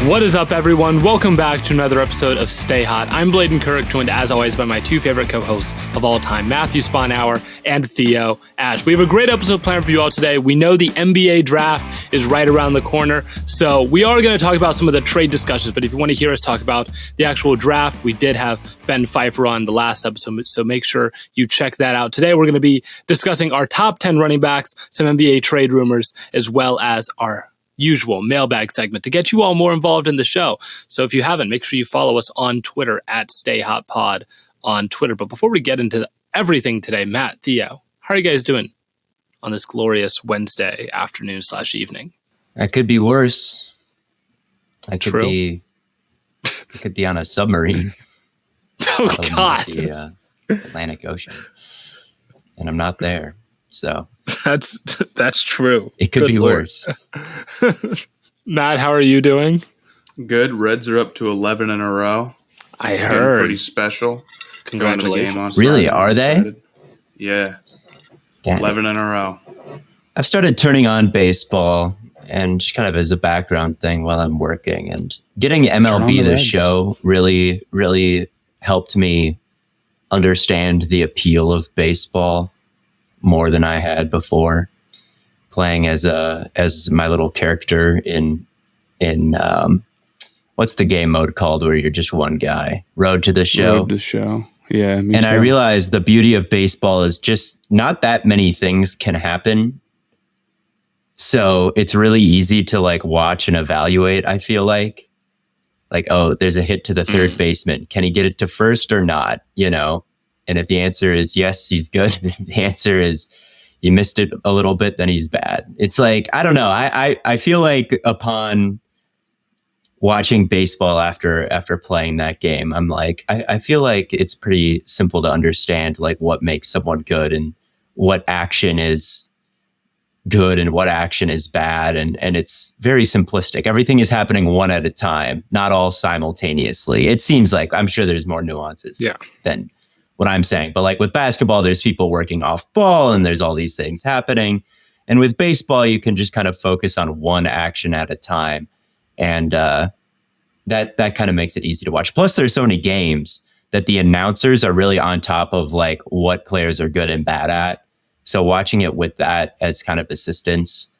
What is up, everyone? Welcome back to another episode of Stay Hot. I'm Blaiden Kirk, joined as always by my two favorite co-hosts of all time, Matthew Sponhour and Theo Ash. We have a great episode planned for you all today. We know the NBA draft is right around the corner, so we are going to talk about some of the trade discussions, but if you want to hear us talk about the actual draft, we did have Ben Pfeiffer on the last episode, so make sure you check that out. Today, we're going to be discussing our top 10 running backs, some NBA trade rumors, as well as our usual mailbag segment to get you all more involved in the show. So if you haven't, make sure you follow us on Twitter at StayHotPod on Twitter. But before we get into everything today, Matt, Theo, how are you guys doing on this glorious Wednesday afternoon/evening? I could be worse. I could be on a submarine. Oh God, the Atlantic Ocean, and I'm not there. So that's true. It could be worse. Matt, how are you doing? Good. Reds are up to 11 in a row. I heard. Pretty special. Congratulations. Game on really? Friday. Are they? Yeah. Damn. 11 in a row. I've started turning on baseball and just kind of as a background thing while I'm working, and getting MLB the show really, really helped me understand the appeal of baseball more than I had before, playing as my little character in what's the game mode called where you're just one guy? Road to the Show. Road to Show. Yeah. Me And too. I realized the beauty of baseball is just not that many things can happen. So it's really easy to like watch and evaluate. I feel like, oh, there's a hit to the third baseman. Can he get it to first or not? You know? And if the answer is yes, he's good. If the answer is he missed it a little bit, then he's bad. It's like, I don't know. I feel like upon watching baseball after playing that game, I'm like, I feel like it's pretty simple to understand like what makes someone good and what action is good and what action is bad. And it's very simplistic. Everything is happening one at a time, not all simultaneously. It seems like, I'm sure there's more nuances than what I'm saying. But like with basketball, there's people working off ball and there's all these things happening. And with baseball, you can just kind of focus on one action at a time. And that kind of makes it easy to watch. Plus, there's so many games that the announcers are really on top of like what players are good and bad at. So watching it with that as kind of assistance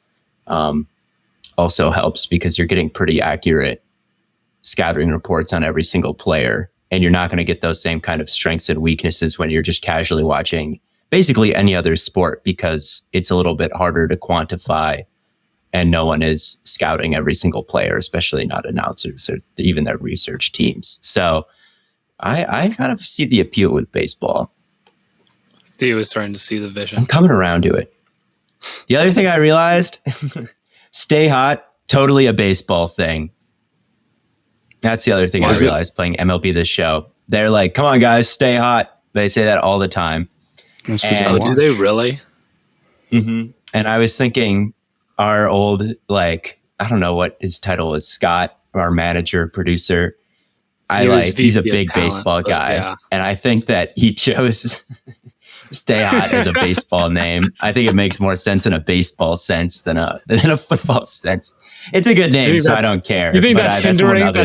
also helps, because you're getting pretty accurate scouting reports on every single player. And you're not going to get those same kind of strengths and weaknesses when you're just casually watching basically any other sport, because it's a little bit harder to quantify and no one is scouting every single player, especially not announcers or even their research teams. So I kind of see the appeal with baseball. Theo is starting to see the vision. I'm coming around to it. The other thing I realized, Stay Hot, totally a baseball thing. That's the other thing I realized playing MLB The Show. They're like, come on, guys, stay hot. They say that all the time. Do they really? Mm-hmm. And I was thinking our old, like, I don't know what his title was, Scott, our manager, producer. He's a big baseball guy. Yeah. And I think that he chose Stay Hot as a baseball name. I think it makes more sense in a baseball sense than a football sense. It's a good name, so I don't care. You think that's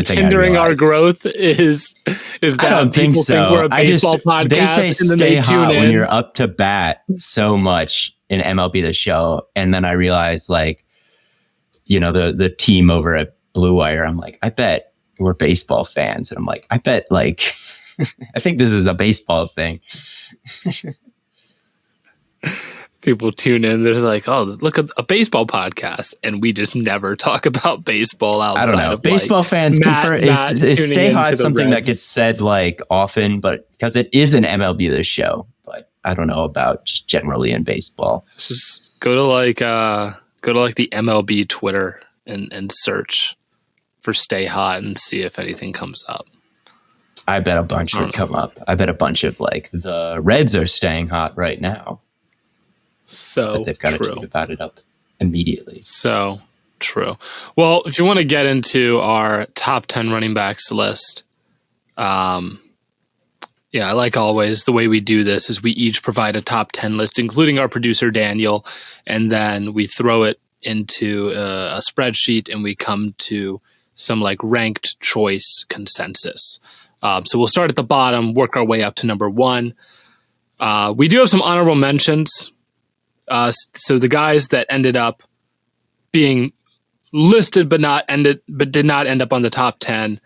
hindering our growth? Is that I don't people think we're a baseball podcast? They say and then stay they hot tune in when you're up to bat so much in MLB The Show, and then I realized, like, you know, the team over at Blue Wire, I'm like, I bet we're baseball fans, and I'm like, I bet, like, I think this is a baseball thing. People tune in, they're like, oh, look at a baseball podcast, and we just never talk about baseball outside. I don't know. Of baseball fans confer. Is Stay Hot something that gets said like often, but because it is an MLB The Show, but I don't know about just generally in baseball. Just go to the MLB Twitter and search for Stay Hot and see if anything comes up. I bet a bunch would come up. I bet a bunch of like the Reds are staying hot right now. So but they've got to tweet about it up immediately. So true. Well, if you want to get into our top 10 running backs list, like always, the way we do this is we each provide a top 10 list, including our producer, Daniel, and then we throw it into a spreadsheet and we come to some like ranked choice consensus. So we'll start at the bottom, work our way up to number 1. We do have some honorable mentions. So the guys that ended up being listed but did not end up on the top 10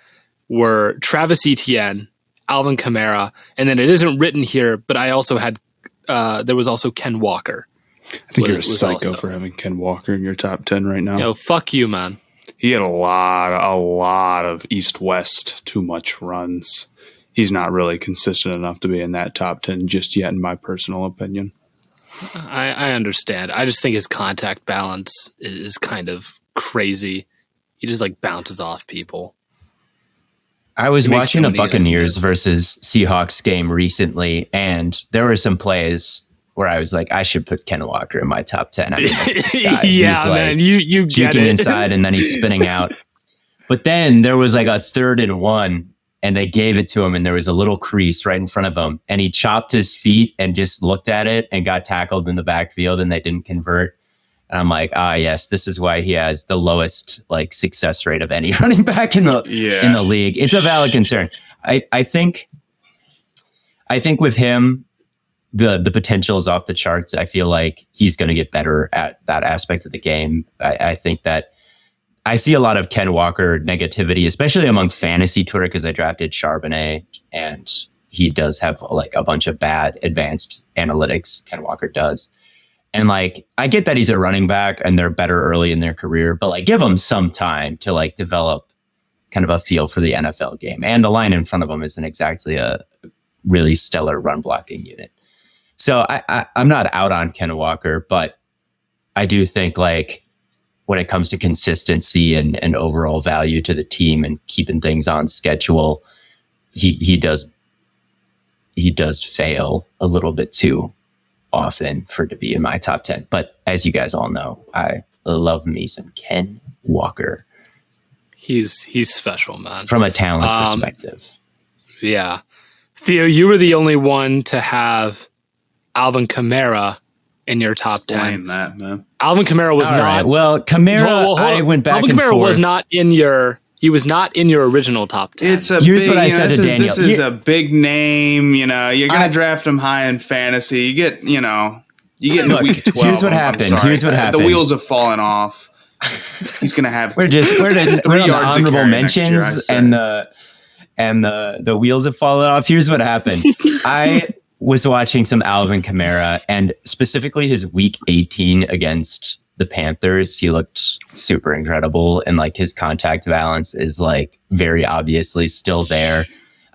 were Travis Etienne, Alvin Kamara, and then it isn't written here, but I also had there was also Ken Walker. I think you're a psycho for having Ken Walker in your top 10 right now. Yo, fuck you, man. He had a lot of east-west too much runs. He's not really consistent enough to be in that top 10 just yet, in my personal opinion. I understand. I just think his contact balance is kind of crazy. He just like bounces off people. I was watching a Buccaneers versus Seahawks game recently, and there were some plays where I was like, I should put Ken Walker in my top 10. I mean, yeah, he's like, man, you get it. Inside, and then he's spinning out. But then there was like a 3rd and 1, and they gave it to him, and there was a little crease right in front of him, and he chopped his feet and just looked at it and got tackled in the backfield, and they didn't convert. And I'm like, yes, this is why he has the lowest like success rate of any running back in the league. It's a valid concern. I think with him, the potential is off the charts. I feel like he's going to get better at that aspect of the game. I think that I see a lot of Ken Walker negativity, especially among fantasy Twitter, because I drafted Charbonnet, and he does have like a bunch of bad advanced analytics. Ken Walker does. And like, I get that he's a running back and they're better early in their career, but like give them some time to like develop kind of a feel for the NFL game. And the line in front of them isn't exactly a really stellar run blocking unit. So I'm not out on Ken Walker, but I do think like when it comes to consistency and overall value to the team and keeping things on schedule, he does fail a little bit too often for it to be in my top 10. But as you guys all know, I love me some Ken Walker. He's special, man. From a talent perspective. Yeah. Theo, you were the only one to have Alvin Kamara in your top 10. Explain that, man. Alvin Kamara was all not. Right. Well, Kamara, I went back Alvin and Kamara forth. was not in your. He was not in your original top 10. Here's what I said to Daniel. This is a big name. You know, you're going to draft him high in fantasy. You get in the week 12. Here's what happened. The wheels have fallen off. He's going to have. We're on the honorable mentions, and the wheels have fallen off. Here's what happened. I was watching some Alvin Kamara, and specifically his week 18 against the Panthers. He looked super incredible, and like his contact balance is like very obviously still there.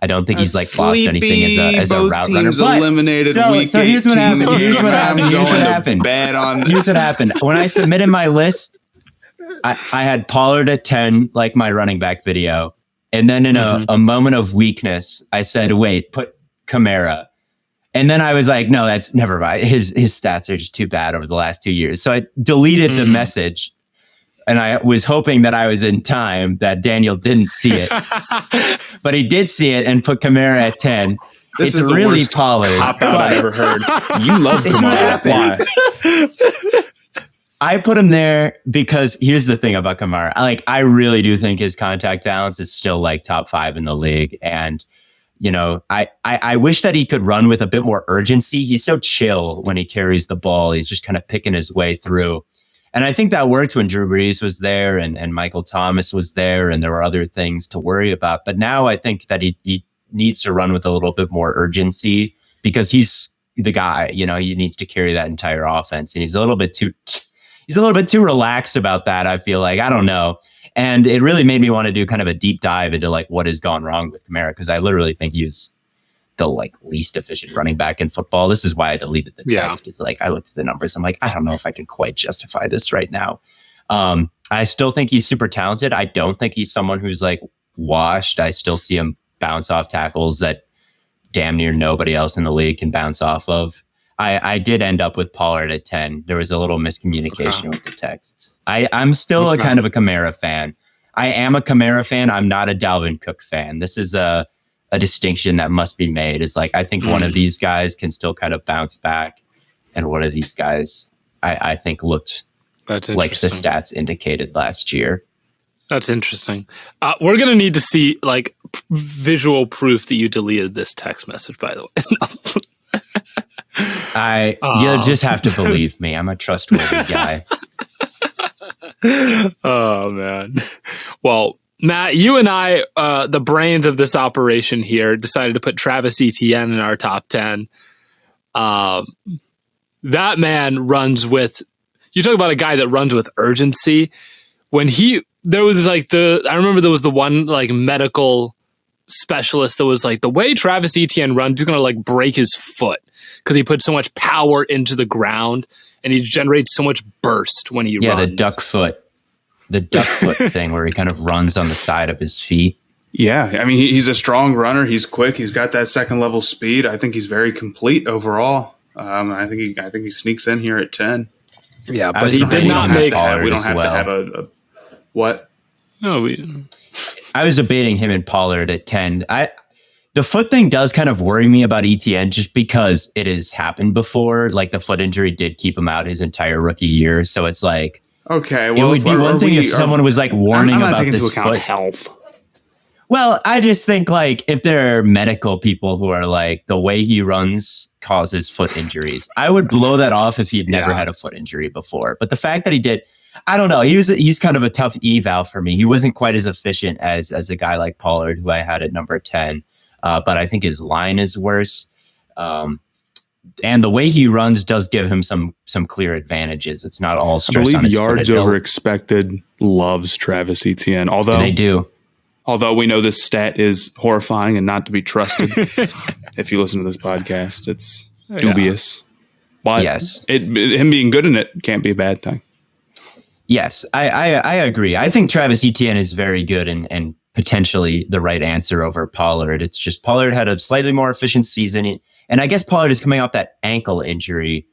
I don't think he's like lost anything as a route runner. But eliminated so here's what happened. Here's what happened. Here's what happened. When I submitted my list, I had Pollard at 10, like my running back video, and then in a moment of weakness, I said, "Wait, put Kamara." And then I was like, no, that's never mind. His stats are just too bad over the last 2 years. So I deleted the message, and I was hoping that I was in time, that Daniel didn't see it. But he did see it and put Kamara at 10. This is the really worst Pollard. Cop-out I've ever heard. You love Kamara. Why? I put him there because here's the thing about Kamara. I really do think his contact balance is still like top 5 in the league. And you know, I wish that he could run with a bit more urgency. He's so chill when he carries the ball. He's just kind of picking his way through. And I think that worked when Drew Brees was there and Michael Thomas was there, and there were other things to worry about. But now I think that he needs to run with a little bit more urgency because he's the guy. You know, he needs to carry that entire offense, and he's a little bit too relaxed about that. I feel like, I don't know. And it really made me want to do kind of a deep dive into like what has gone wrong with Kamara, because I literally think he's the like least efficient running back in football. This is why I deleted the text. It's like I looked at the numbers. I'm like, I don't know if I can quite justify this right now. I still think he's super talented. I don't think he's someone who's like washed. I still see him bounce off tackles that damn near nobody else in the league can bounce off of. I did end up with Pollard at 10. There was a little miscommunication with the texts. I'm still a kind of a Kamara fan. I am a Kamara fan. I'm not a Dalvin Cook fan. This is a distinction that must be made. Is like, I think one of these guys can still kind of bounce back, and one of these guys I think looked like the stats indicated last year. That's interesting. We're going to need to see like visual proof that you deleted this text message, by the way. You'll just have to believe me. I'm a trustworthy guy. Oh, man. Well, Matt, you and I, the brains of this operation here, decided to put Travis Etienne in our top 10. That man runs with, you talk about a guy that runs with urgency. There was like I remember there was the one like medical specialist that was like, the way Travis Etienne runs, he's going to like break his foot because he put so much power into the ground and he generates so much burst when he runs. Yeah, the duck foot thing where he kind of runs on the side of his feet. Yeah, I mean, he's a strong runner. He's quick. He's got that second level speed. I think he's very complete overall. I think he sneaks in here at 10. Yeah, but he did not make. We don't have to have a what? No, I was debating him and Pollard at 10. The foot thing does kind of worry me about ETN just because it has happened before. Like the foot injury did keep him out his entire rookie year, so it's like, okay, well, it would be one thing if someone was like warning about this foot health. Well, I just think like if there are medical people who are like, the way he runs causes foot injuries, I would blow that off if he'd never had a foot injury before. But the fact that he did, I don't know. He's kind of a tough eval for me. He wasn't quite as efficient as a guy like Pollard, who I had at number 10. But I think his line is worse. And the way he runs does give him some clear advantages. It's not all stress on his foot. I believe yards over expected loves Travis Etienne. Although they do. Although we know this stat is horrifying and not to be trusted. If you listen to this podcast, it's dubious. But yes, him being good in it can't be a bad thing. Yes, I agree. I think Travis Etienne is very good and potentially the right answer over Pollard. It's just Pollard had a slightly more efficient season. And I guess Pollard is coming off that ankle injury,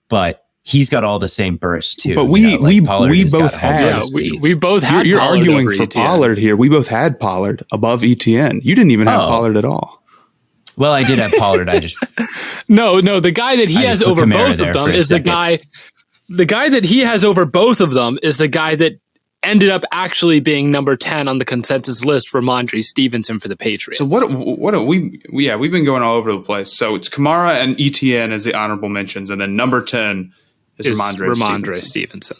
but he's got all the same bursts too. But we both had. You're Pollard arguing for Etienne. Pollard here. We both had Pollard above Etienne. You didn't even have Pollard at all. Well, I did have Pollard. I just no. The guy that he has over both of them is the guy. The guy that he has over both of them is the guy that ended up actually being number 10 on the consensus list for Ramondre Stevenson for the Patriots. So what are we? Yeah, we've been going all over the place. So it's Kamara and Etienne as the honorable mentions, and then number 10 is Ramondre Stevenson.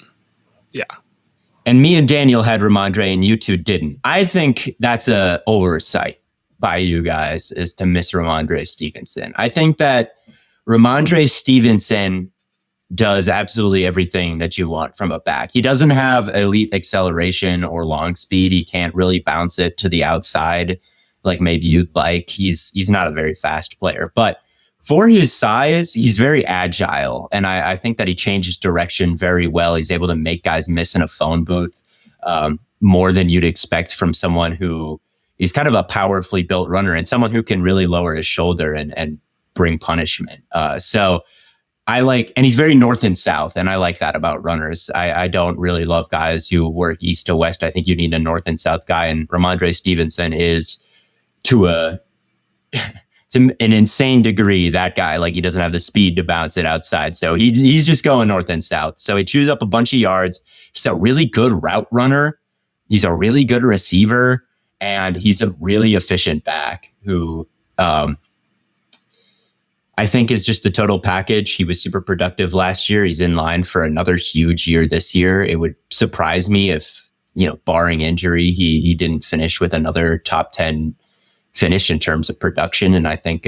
Yeah. And me and Daniel had Ramondre and you two didn't. I think that's a oversight by you guys is to miss Ramondre Stevenson. I think that Ramondre Stevenson does absolutely everything that you want from a back. He doesn't have elite acceleration or long speed. He can't really bounce it to the outside like maybe you'd like. He's not a very fast player, but for his size, he's very agile. And I think that he changes direction very well. He's able to make guys miss in a phone booth more than you'd expect from someone who he's kind of a powerfully built runner and someone who can really lower his shoulder and bring punishment. So I like, and he's very north and south, and I like that about runners. I don't really love guys who work east to west. I think you need a north and south guy, and Ramondre Stevenson is to an insane degree that guy. Like he doesn't have the speed to bounce it outside, so he's just going north and south. So he chews up a bunch of yards. He's a really good route runner. He's a really good receiver, and he's a really efficient back who I think is just the total package. He was super productive last year. He's in line for another huge year this year. It would surprise me if, barring injury, he didn't finish with another top 10 finish in terms of production. And I think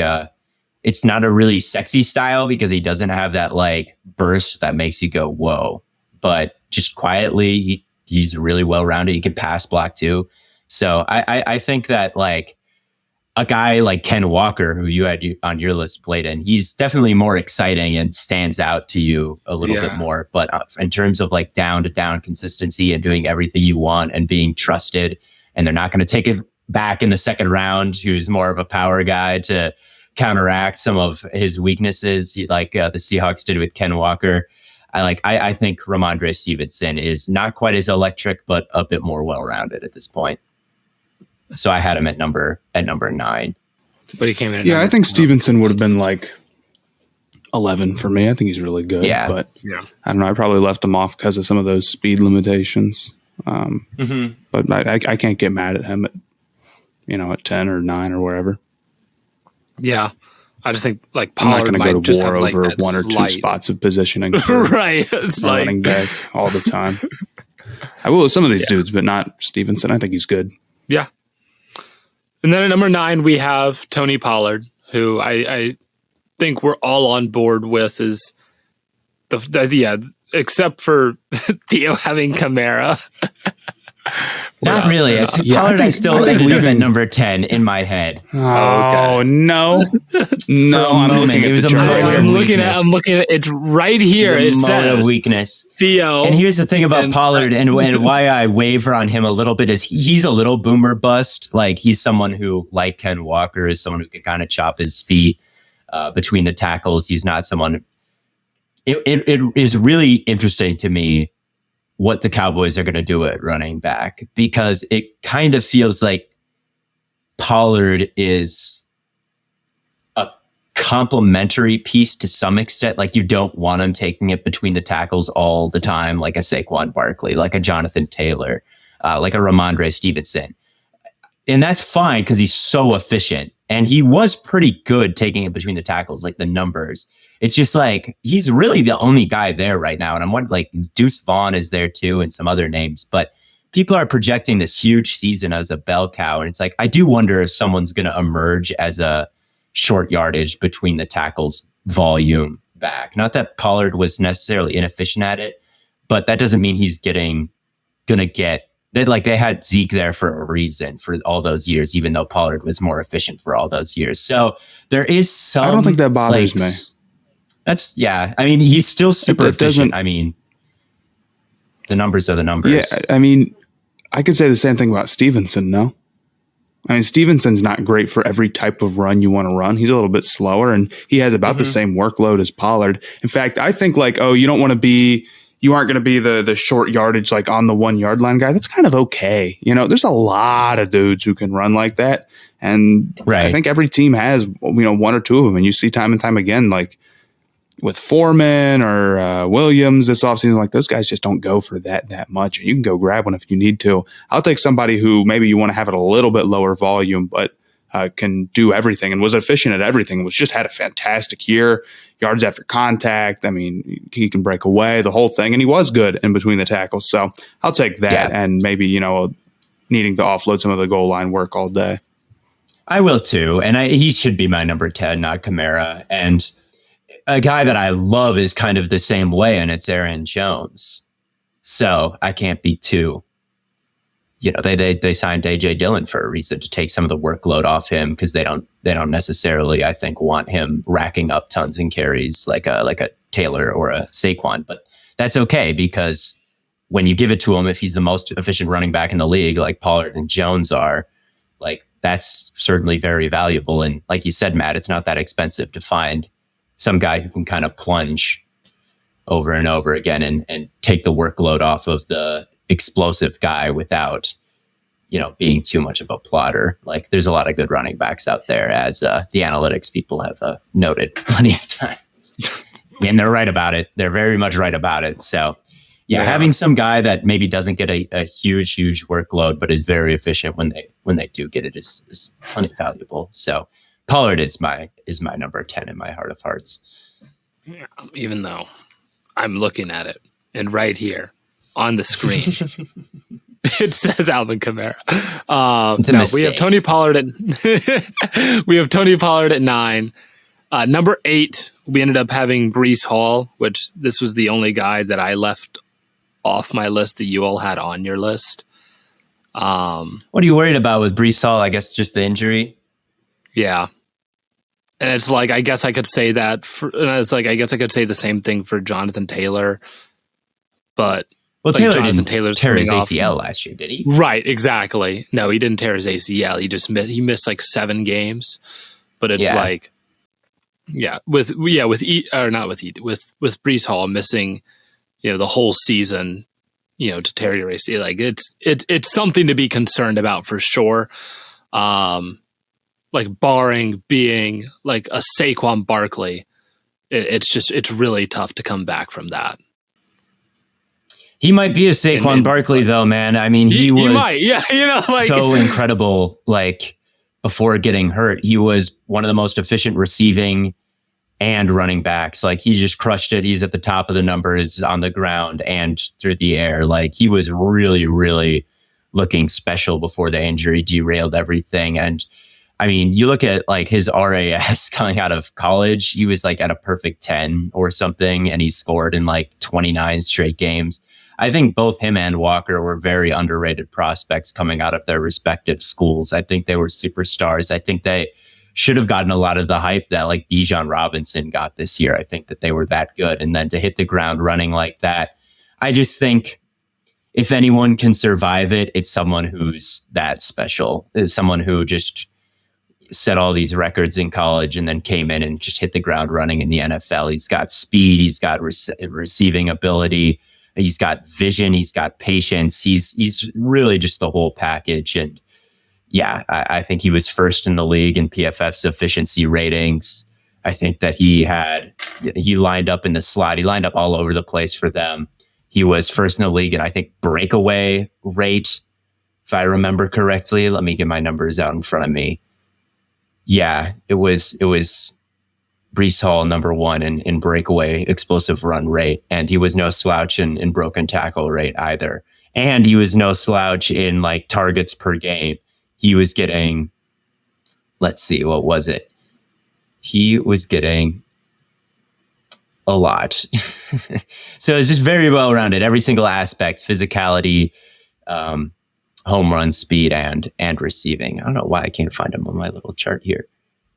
it's not a really sexy style because he doesn't have that like burst that makes you go, whoa. But just quietly, he's really well-rounded. He can pass block too. So I think that like, a guy like Ken Walker, who you had on your list, BLAIDEN, he's definitely more exciting and stands out to you a little bit more. But in terms of like down-to-down consistency and doing everything you want and being trusted, and they're not going to take it back in the second round, who's more of a power guy to counteract some of his weaknesses, like the Seahawks did with Ken Walker. I think Ramondre Stevenson is not quite as electric, but a bit more well-rounded at this point. So I had him at number 9. But he came in at I think Stevenson would have been like 11 for me. I think he's really good. Yeah. But I don't know. I probably left him off because of some of those speed limitations. But I can't get mad at him at, at 10 or 9 or wherever. Yeah. I just think like I'm not Pollard going to might go to just war have like over that one or slight, two spots of positioning for right? It's a running back all the time. I will with some of these dudes, but not Stevenson. I think he's good. Yeah. And then at number 9, we have Tony Pollard, who I think we're all on board with is except for Theo having Kamara. Not really. Pollard, I still ended up at number 10 in my head. Oh, no. No, I'm looking at the chart. I'm looking at it's right here. It says weakness. Theo. And here's the thing about Pollard and why I waver on him a little bit is he's a little boomer bust. Like he's someone who, like Ken Walker, is someone who can kind of chop his feet between the tackles. He's not someone. It is really interesting to me what the Cowboys are going to do at running back, because it kind of feels like Pollard is a complementary piece to some extent. Like you don't want him taking it between the tackles all the time, like a Saquon Barkley, like a Jonathan Taylor, like a Ramondre Stevenson. And that's fine because he's so efficient. And he was pretty good taking it between the tackles, like the numbers. It's just like, he's really the only guy there right now. And I'm wondering, like, Deuce Vaughn is there too and some other names. But people are projecting this huge season as a bell cow. And it's like, I do wonder if someone's going to emerge as a short yardage between the tackles volume back. Not that Pollard was necessarily inefficient at it, but that doesn't mean he's going to get... They had Zeke there for a reason for all those years, even though Pollard was more efficient for all those years. So there is some... I don't think that bothers me. I mean, he's still super efficient. I mean, the numbers are the numbers. Yeah, I mean, I could say the same thing about Stevenson, no? I mean, Stevenson's not great for every type of run you want to run. He's a little bit slower, and he has about the same workload as Pollard. In fact, I think you aren't going to be the short yardage, like on the 1 yard line guy. That's kind of okay. There's a lot of dudes who can run like that. And I think every team has, one or two of them. And you see time and time again, like with Foreman or Williams this offseason, like those guys just don't go for that much. You can go grab one if you need to. I'll take somebody who maybe you want to have it a little bit lower volume, but can do everything and was efficient at everything. Just had a fantastic year. Yards after contact. I mean, he can break away, the whole thing. And he was good in between the tackles. So I'll take that and maybe, needing to offload some of the goal line work all day. I will too. And he should be my number 10, not Kamara. And a guy that I love is kind of the same way, and it's Aaron Jones. So I can't be too... they signed AJ Dillon for a reason, to take some of the workload off him, because they don't necessarily, I think, want him racking up tons and carries like a Taylor or a Saquon. But that's okay, because when you give it to him, if he's the most efficient running back in the league, like Pollard and Jones are, like that's certainly very valuable. And like you said, Matt, it's not that expensive to find some guy who can kind of plunge over and over again and take the workload off of the explosive guy without, being too much of a plotter. Like there's a lot of good running backs out there, as the analytics people have noted plenty of times. And they're right about it. They're very much right about it. So having some guy that maybe doesn't get a huge workload, but is very efficient when they do get it is plenty valuable. So Pollard is my number 10 in my heart of hearts. Yeah, even though I'm looking at it, and right here on the screen, it says Alvin Kamara. We have Tony Pollard at 9. Number 8, we ended up having Breece Hall, which this was the only guy that I left off my list that you all had on your list. What are you worried about with Breece Hall? I guess just the injury. Yeah. And it's like, I guess I could say that. I guess I could say the same thing for Jonathan Taylor. But Taylor didn't tear his ACL last year, did he? Right, exactly. No, he didn't tear his ACL. He missed like 7 games. But it's with Breece Hall missing, the whole season, to tear your ACL. Like it's something to be concerned about for sure. Like barring being like a Saquon Barkley, it's really tough to come back from that. He might be a Saquon Barkley, though, man. I mean, he was might. Yeah, so incredible. Like, before getting hurt, he was one of the most efficient receiving and running backs. Like, he just crushed it. He's at the top of the numbers on the ground and through the air. Like, he was really, really looking special before the injury derailed everything. And I mean, you look at like his RAS coming out of college, he was like at a perfect 10 or something, and he scored in like 29 straight games. I think both him and Walker were very underrated prospects coming out of their respective schools. I think they were superstars. I think they should have gotten a lot of the hype that like Bijan Robinson got this year. I think that they were that good. And then to hit the ground running like that, I just think if anyone can survive it, it's someone who's that special. It's someone who just set all these records in college and then came in and just hit the ground running in the NFL. He's got speed. He's got receiving ability. He's got vision. He's got patience. He's really just the whole package. And yeah, I think he was first in the league in PFF's efficiency ratings. I think that he lined up in the slot. He lined up all over the place for them. He was first in the league, and I think breakaway rate, if I remember correctly. Let me get my numbers out in front of me. Yeah, it was Breece Hall number one in breakaway explosive run rate, and he was no slouch in broken tackle rate either. And he was no slouch in like targets per game. He was getting, let's see, what was it? He was getting a lot. So it's just very well rounded, every single aspect: physicality, home run speed, and receiving. I don't know why I can't find him on my little chart here,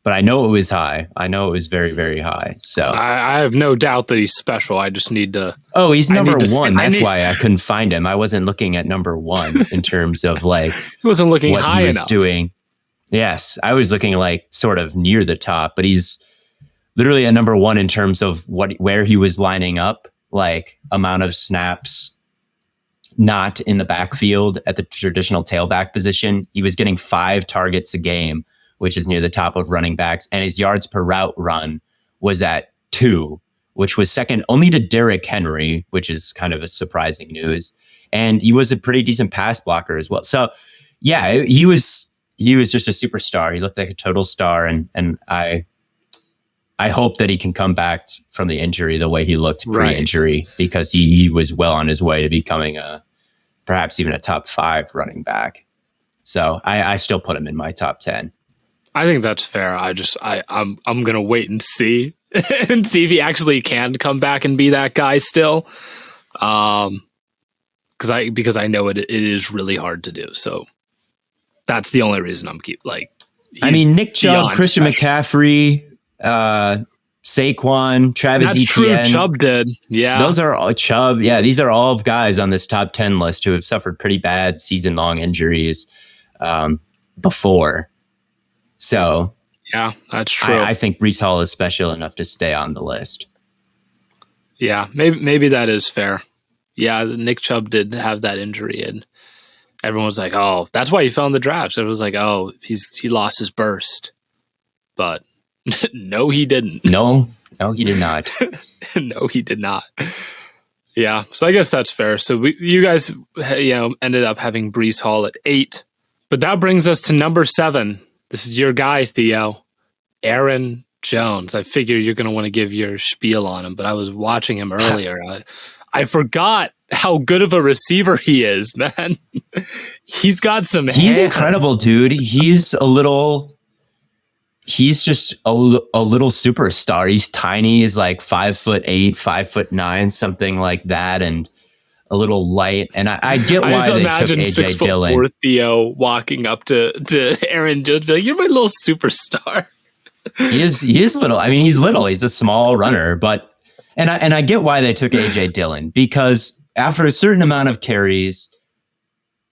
but I know it was high. I know it was very, very high. So I have no doubt that he's special. I just need to. Oh, he's number one. That's why I couldn't find him. I wasn't looking at number one in terms of like he wasn't looking what high he was enough. Doing. Yes, I was looking like sort of near the top, but he's literally at number one in terms of where he was lining up, like amount of snaps. Not in the backfield at the traditional tailback position. He was getting 5 targets a game, which is near the top of running backs. And his yards per route run was at 2, which was second only to Derrick Henry, which is kind of a surprising news. And he was a pretty decent pass blocker as well. So yeah, he was just a superstar. He looked like a total star. And I hope that he can come back from the injury the way he looked pre-injury, because he was well on his way to becoming perhaps even a top 5 running back. So I still put him in my top 10. I think that's fair. I'm gonna wait and see and see if he actually can come back and be that guy still. Because I know it is really hard to do. So that's the only reason I'm I mean, Nick Chubb, Christian McCaffrey, Saquon, Travis Etienne. True, Chubb did. Yeah. Those are all Chubb. Yeah, these are all guys on this top 10 list who have suffered pretty bad season-long injuries before. So yeah, that's true. I think Breece Hall is special enough to stay on the list. Yeah, maybe that is fair. Yeah, Nick Chubb did have that injury, and everyone was like, "Oh, that's why he fell in the draft." So it was like, "Oh, he lost his burst," but no, he didn't. No, he did not. No, he did not. Yeah, so I guess that's fair. So you guys, ended up having Breece Hall at 8, but that brings us to number 7. This is your guy, Theo, Aaron Jones. I figure you're going to want to give your spiel on him, but I was watching him earlier. I forgot how good of a receiver he is, man. He's got some He's hands. incredible, dude. He's just a little superstar. He's tiny. He's like 5'8", 5'9", something like that, and a little light. And I get why they took AJ Dillon. 6'4" Theo walking up to Aaron Jones, like, "You're my little superstar." He is little. I mean, he's little. He's a small runner, but and I get why they took AJ Dillon, because after a certain amount of carries,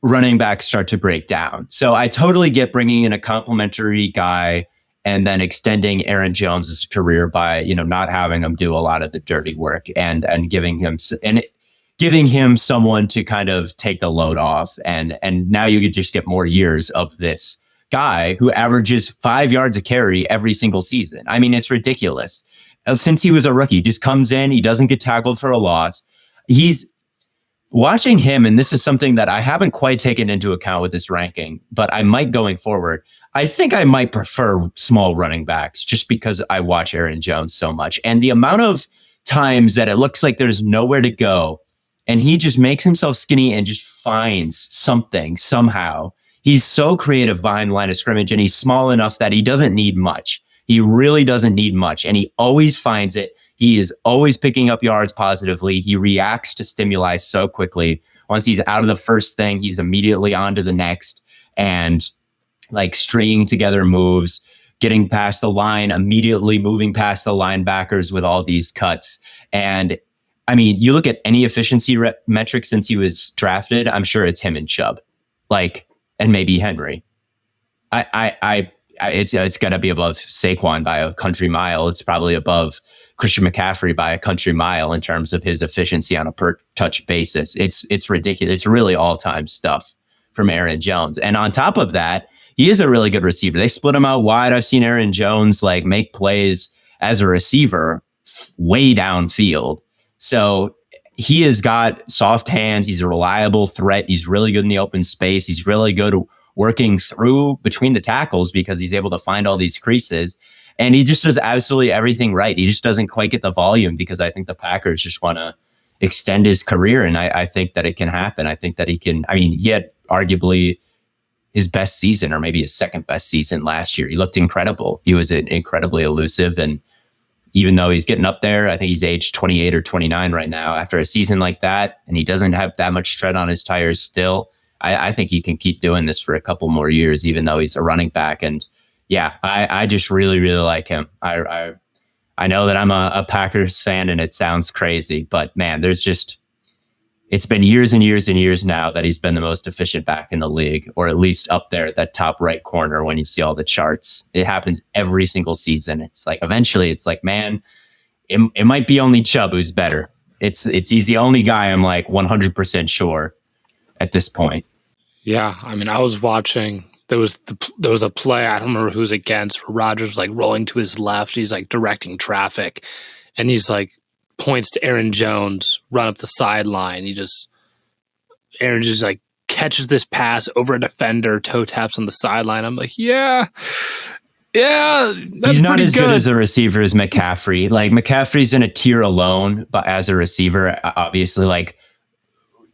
running backs start to break down. So I totally get bringing in a complimentary guy and then extending Aaron Jones's career by not having him do a lot of the dirty work and giving him someone to kind of take the load off, and now you could just get more years of this guy who averages 5 yards a carry every single season. I mean, it's ridiculous. Since he was a rookie, just comes in, he doesn't get tackled for a loss. He's watching him, and this is something that I haven't quite taken into account with this ranking, but I might going forward. I think I might prefer small running backs just because I watch Aaron Jones so much. And the amount of times that it looks like there's nowhere to go and he just makes himself skinny and just finds something somehow. He's so creative behind the line of scrimmage, and he's small enough that he doesn't need much. He really doesn't need much, and he always finds it. He is always picking up yards positively. He reacts to stimuli so quickly. Once he's out of the first thing, he's immediately on to the next, and like stringing together moves, getting past the line, immediately moving past the linebackers with all these cuts. And I mean, you look at any efficiency metric since he was drafted, I'm sure it's him and Chubb, like, and maybe Henry. It's got to be above Saquon by a country mile. It's probably above Christian McCaffrey by a country mile in terms of his efficiency on a per touch basis. It's ridiculous. It's really all-time stuff from Aaron Jones. And on top of that, he is a really good receiver. They split him out wide. I've seen Aaron Jones like make plays as a receiver way downfield. So he has got soft hands. He's a reliable threat. He's really good in the open space. He's really good working through between the tackles because he's able to find all these creases. And he just does absolutely everything right. He just doesn't quite get the volume because I think the Packers just want to extend his career. And I think that it can happen. I think that he can. I mean, he had arguably his best season or maybe his second best season last year. He looked incredible. He was incredibly elusive. And even though he's getting up there, I think he's age 28 or 29 right now after a season like that, and he doesn't have that much tread on his tires still. I think he can keep doing this for a couple more years, even though he's a running back. And yeah, I just really, really like him. I know that I'm a Packers fan and it sounds crazy, but man, it's been years and years and years now that he's been the most efficient back in the league, or at least up there at that top right corner when you see all the charts. It happens every single season. It's like, eventually it's like, man, it might be only Chubb who's better. He's the only guy I'm like 100% sure at this point. Yeah. I mean, I was watching, there was a play, I don't remember who's against, where Rodgers was like rolling to his left. He's like directing traffic, and he's like, points to Aaron Jones, run up the sideline. Aaron just like catches this pass over a defender, toe taps on the sideline. I'm like, yeah, that's he's not as good as a receiver as McCaffrey. Like, McCaffrey's in a tier alone, but as a receiver, obviously, like,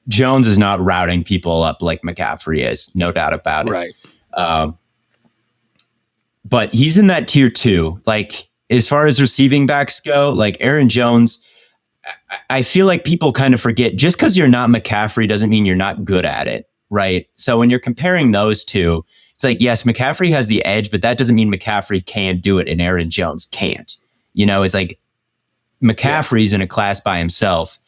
Jones is not routing people up like McCaffrey is, no doubt about it. Right. But he's in that tier too. Like, as far as receiving backs go, like Aaron Jones, I feel like people kind of forget, just because you're not McCaffrey doesn't mean you're not good at it, right? So when you're comparing those two, it's like, yes, McCaffrey has the edge, but that doesn't mean McCaffrey can't do it and Aaron Jones can't. You know, it's like McCaffrey's in a class by himself.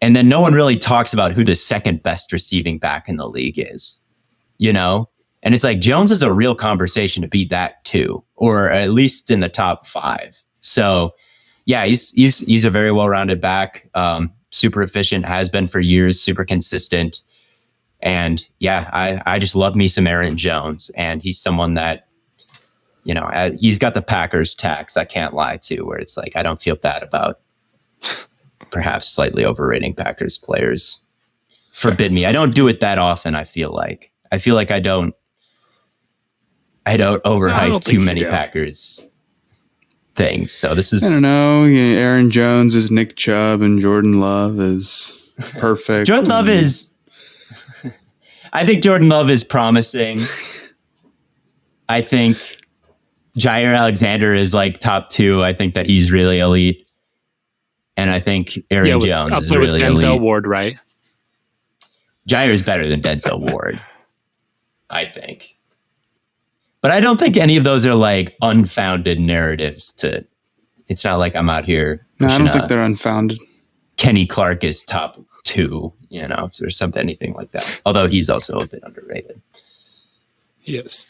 And then no one really talks about who the second best receiving back in the league is, you know? And it's like, Jones is a real conversation to beat that too, or at least in the top 5. So yeah, he's a very well-rounded back, super efficient, has been for years, super consistent. And yeah, I just love me some Aaron Jones. And he's someone that, you know, he's got the Packers tax, I can't lie to, where it's like, I don't feel bad about perhaps slightly overrating Packers players. Forbid me. I don't do it that often, I feel like. I don't overhype too many Packers things. So this is, I don't know. Yeah, Aaron Jones is Nick Chubb and Jordan Love is perfect. Jordan Love is, I think Jordan Love is promising. I think Jair Alexander is like top 2. I think that he's really elite. And I think Aaron Jones is really elite. Denzel Ward, right? Jair is better than Denzel Ward, I think. But I don't think any of those are like unfounded narratives it's not like I'm out here. No, I don't think they're unfounded. Kenny Clark is top 2, you know, or something, anything like that. Although he's also a bit underrated. Yes.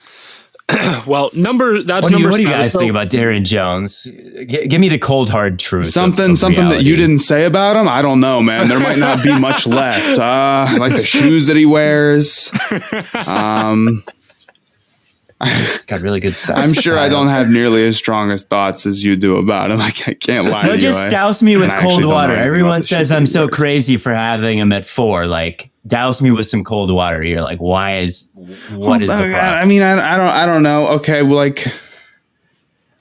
Well, number What do you guys think about Aaron Jones? Give me the cold hard truth. Something that you didn't say about him. I don't know, man. There might not be much left. I like the shoes that he wears. He's got really good size. I'm sure I don't have nearly as strong as thoughts as you do about him. I can't lie to you. Just douse me with cold water. Everyone says I'm so either. crazy for having him at 4. Like, douse me with some cold water. You're like, what is the problem? I mean, I don't know. Okay, well, like,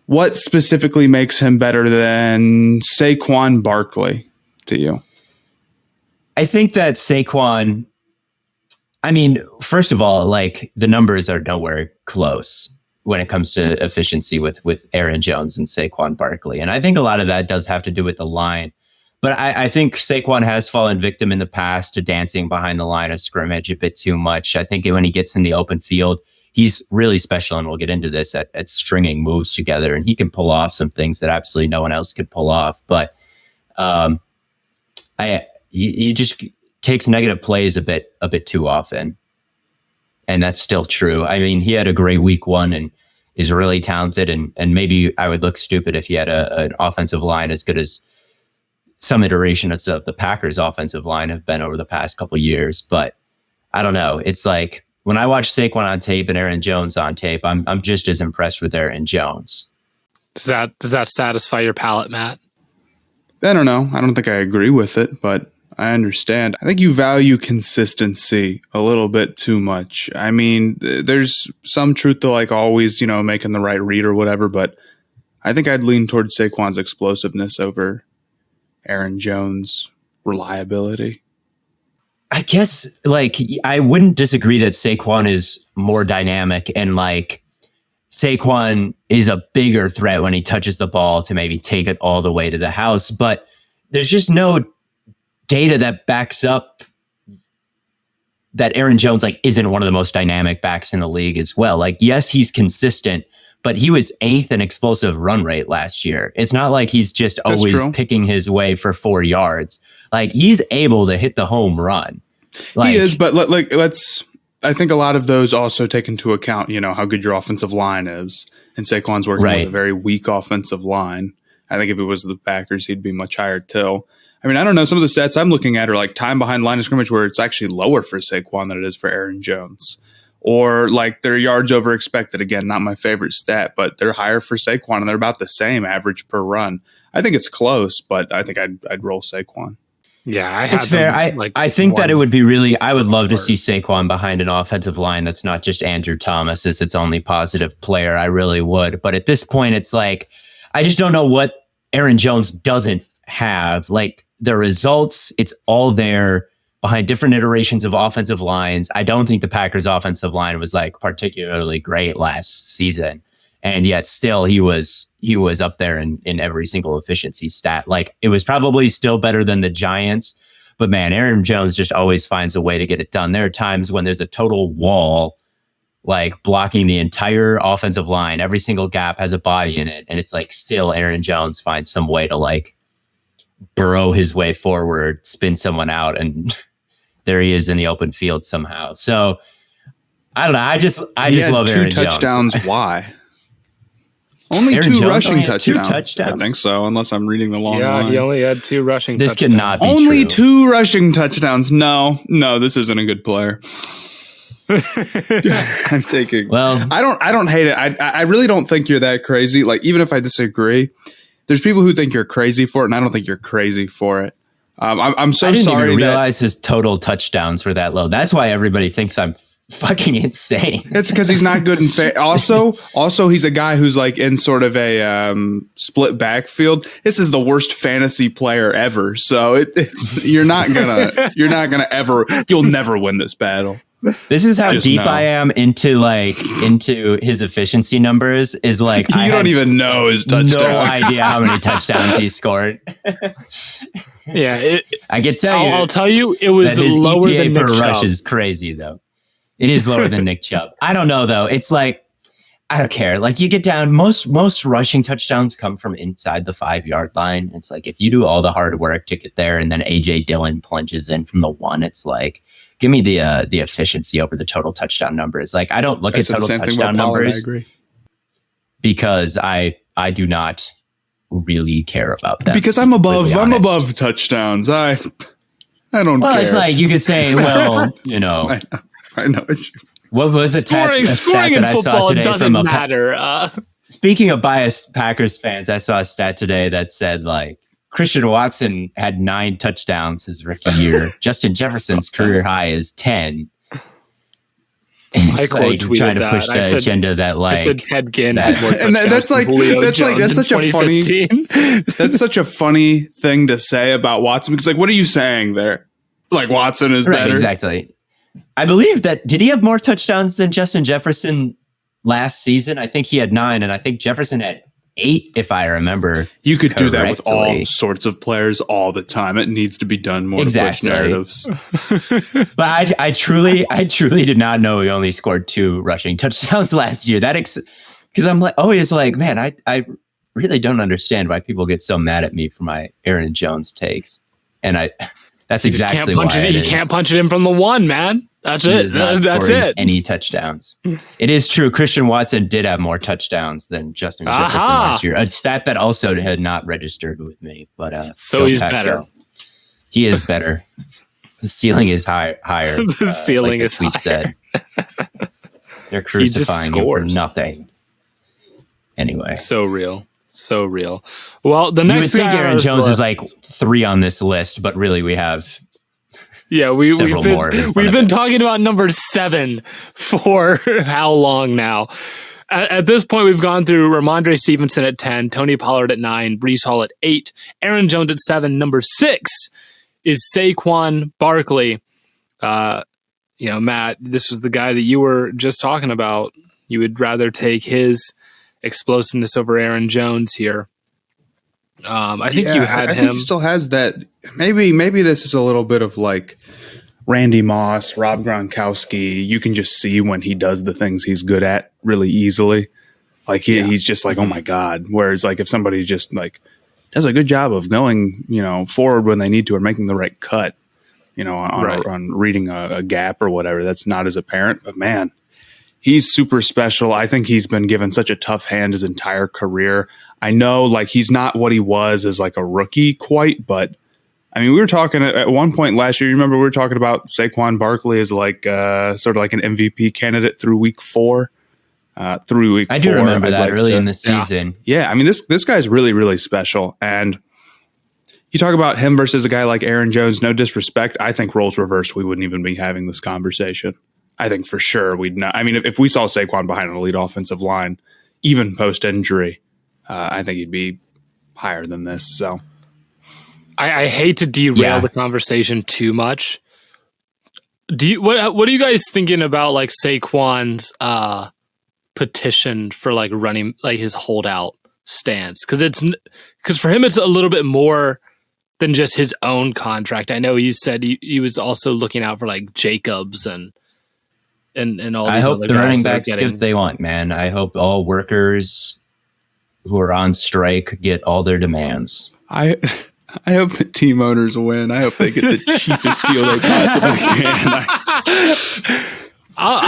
what specifically makes him better than Saquon Barkley to you? I think that Saquon, I mean, first of all, like, the numbers are nowhere close when it comes to efficiency with Aaron Jones and Saquon Barkley. And I think a lot of that does have to do with the line. But I think Saquon has fallen victim in the past to dancing behind the line of scrimmage a bit too much. I think when he gets in the open field, he's really special, and we'll get into this, at stringing moves together. And he can pull off some things that absolutely no one else could pull off. But he just takes negative plays a bit too often. And that's still true. I mean, he had a great week 1 and is really talented. And maybe I would look stupid if he had an offensive line as good as some iterations of the Packers offensive line have been over the past couple of years. But I don't know. It's like when I watch Saquon on tape and Aaron Jones on tape, I'm just as impressed with Aaron Jones. Does that satisfy your palate, Matt? I don't know. I don't think I agree with it, but I understand. I think you value consistency a little bit too much. I mean, there's some truth to, like, always, making the right read or whatever, but I think I'd lean towards Saquon's explosiveness over Aaron Jones' reliability. I guess, like, I wouldn't disagree that Saquon is more dynamic, and, like, Saquon is a bigger threat when he touches the ball to maybe take it all the way to the house, but there's just no data that backs up that Aaron Jones, like, isn't one of the most dynamic backs in the league as well. Like, yes, he's consistent, but he was 8th in explosive run rate last year. It's not like he's just always picking his way for 4 yards. Like, he's able to hit the home run. Like, he is, but let's. I think a lot of those also take into account, how good your offensive line is. And Saquon's working with a very weak offensive line. I think if it was the Packers, he'd be much higher too. I mean, I don't know. Some of the stats I'm looking at are like time behind line of scrimmage, where it's actually lower for Saquon than it is for Aaron Jones. Or like their yards over expected. Again, not my favorite stat, but they're higher for Saquon, and they're about the same average per run. I think it's close, but I think I'd roll Saquon. Yeah, it's fair. I think that it would be really, I would love to see Saquon behind an offensive line that's not just Andrew Thomas as its only positive player. I really would. But at this point, it's like, I just don't know what Aaron Jones doesn't have. Like, the results, it's all there behind different iterations of offensive lines. I don't think the Packers offensive line was like particularly great last season. And yet still he was up there in every single efficiency stat. Like, it was probably still better than the Giants, but man, Aaron Jones just always finds a way to get it done. There are times when there's a total wall, like, blocking the entire offensive line. Every single gap has a body in it. And it's like, still Aaron Jones finds some way to, like, burrow his way forward, spin someone out, and there he is in the open field somehow. So I don't know. I just love Aaron Jones. 2 touchdowns. Why? Only Aaron 2 Jones rushing only had touchdowns. 2 touchdowns. I think so, unless I'm reading the long line. Yeah, he only had 2 rushing this touchdowns. This cannot be only true. 2 rushing touchdowns. No, this isn't a good player. I'm taking. Well, I don't hate it. I really don't think you're that crazy. Like, even if I disagree, there's people who think you're crazy for it, and I don't think you're crazy for it. I'm so sorry. I didn't sorry even realize his total touchdowns were that low. That's why everybody thinks I'm fucking insane. It's because he's not good in also he's a guy who's like in sort of a split backfield. This is the worst fantasy player ever. So you'll never win this battle. This is how deep I am into his efficiency numbers. Is like, you don't even know his touchdowns. No idea how many touchdowns he scored. Yeah, I can tell you. I'll tell you, it was his lower EPA than per Nick rush Chubb. is crazy though. It is lower than Nick Chubb. I don't know though. It's like, I don't care. Like, you get down, most rushing touchdowns come from inside the 5-yard line. It's like, if you do all the hard work to get there, and then AJ Dillon plunges in from the 1, it's like, give me the efficiency over the total touchdown numbers. Like, I don't look at total touchdown numbers because I do not really care about them. Because I'm above touchdowns. I don't care. Well, it's like, you could say, well, I know. What was Scoring in football doesn't matter. Speaking of biased Packers fans, I saw a stat today that said like Christian Watson had 9 touchdowns his rookie year. Justin Jefferson's career high is 10. It's like trying to push the agenda that like I said Ted Ginn had more touchdowns. And that's such a funny thing to say about Watson, because like, what are you saying there? Like Watson is better. Exactly. I believe that did he have more touchdowns than Justin Jefferson last season? I think he had 9, and I think Jefferson had 8, if I remember. You could do that with all sorts of players all the time. It needs to be done more to push narratives. But I truly did not know he only scored 2 rushing touchdowns last year. Because I'm like always like, man, I really don't understand why people get so mad at me for my Aaron Jones takes. And that's exactly why you can't punch it in from the 1, man. That's it. That's it. Any touchdowns. It is true. Christian Watson did have more touchdowns than Justin Jefferson last year. A stat that also had not registered with me. But so he's better. He is better. The ceiling is higher. The ceiling is higher. Said. They're crucifying him for nothing. Anyway. So real. Well, the next you would think Aaron Jones is like 3 on this list, but really we have... Yeah, we've been talking about number 7 for how long now? At this point, we've gone through Ramondre Stevenson at 10, Tony Pollard at 9, Breece Hall at 8, Aaron Jones at 7. Number 6 is Saquon Barkley. Matt, this was the guy that you were just talking about. You would rather take his explosiveness over Aaron Jones here. I think you had him. I think he still has that. Maybe this is a little bit of like Randy Moss, Rob Gronkowski. You can just see when he does the things he's good at really easily. Like he's just like, oh my God. Whereas like if somebody just like does a good job of going, forward when they need to or making the right cut, on reading a gap or whatever, that's not as apparent. But man, he's super special. I think he's been given such a tough hand his entire career. I know like he's not what he was as like a rookie quite, but I mean, we were talking at one point last year. You remember we were talking about Saquon Barkley as like sort of like an MVP candidate through week 4. I do remember that early in the season. Yeah, I mean this guy's really, really special. And you talk about him versus a guy like Aaron Jones. No disrespect, I think roles reversed, we wouldn't even be having this conversation. I think for sure we'd not. I mean, if we saw Saquon behind an elite offensive line, even post injury, I think he'd be higher than this. So. I hate to derail the conversation too much. What are you guys thinking about like Saquon's petition for like running like his holdout stance? Because for him it's a little bit more than just his own contract. I know you said he was also looking out for like Jacobs and all. I hope the running backs get what they want, man. I hope all workers who are on strike get all their demands. I hope the team owners win. I hope they get the cheapest deal they possibly can.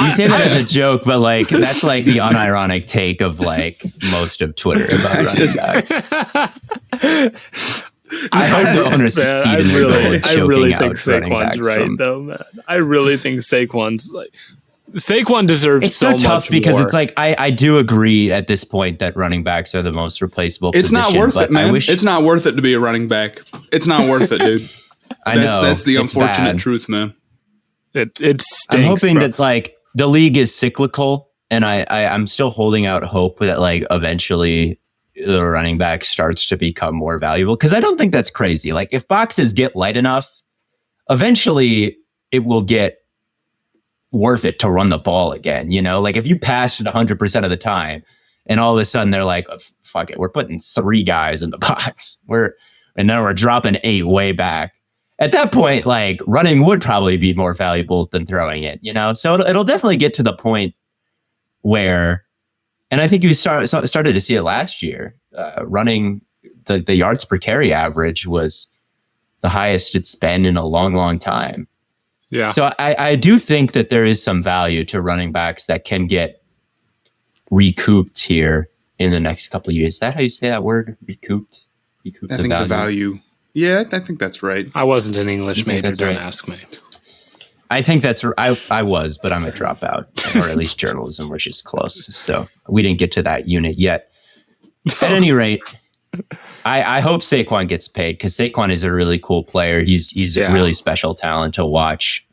You say that as a joke, but like that's like the unironic take of like most of Twitter about running backs. I hope the owners succeed in their goal of choking I really think Saquon's right, though, man. I really think Saquon deserves it's so tough because it's like I do agree at this point that running backs are the most replaceable position. It's not worth it, man. It's not worth it to be a running back. It's not worth it, dude. That's the unfortunate truth, man. It stinks. I'm hoping that like the league is cyclical, and I'm still holding out hope that like eventually the running back starts to become more valuable, because I don't think that's crazy. Like if boxes get light enough, eventually it will get worth it to run the ball again. Like if you pass it 100% of the time and all of a sudden they're like, oh, fuck it, we're putting 3 guys in the box, and then we're dropping 8 way back. At that point, like running would probably be more valuable than throwing it, so it'll definitely get to the point where, and I think you started to see it last year, running the yards per carry average was the highest it's been in a long, long time. Yeah. So I do think that there is some value to running backs that can get recouped here in the next couple of years. Is that how you say that word? Recouped? I think the value. Yeah, I think that's right. I wasn't an English major. Don't ask me. I think that's I was, but I'm a dropout, or at least journalism, which is close. So we didn't get to that unit yet. At any rate, I hope Saquon gets paid because Saquon is a really cool player. He's a really special talent to watch.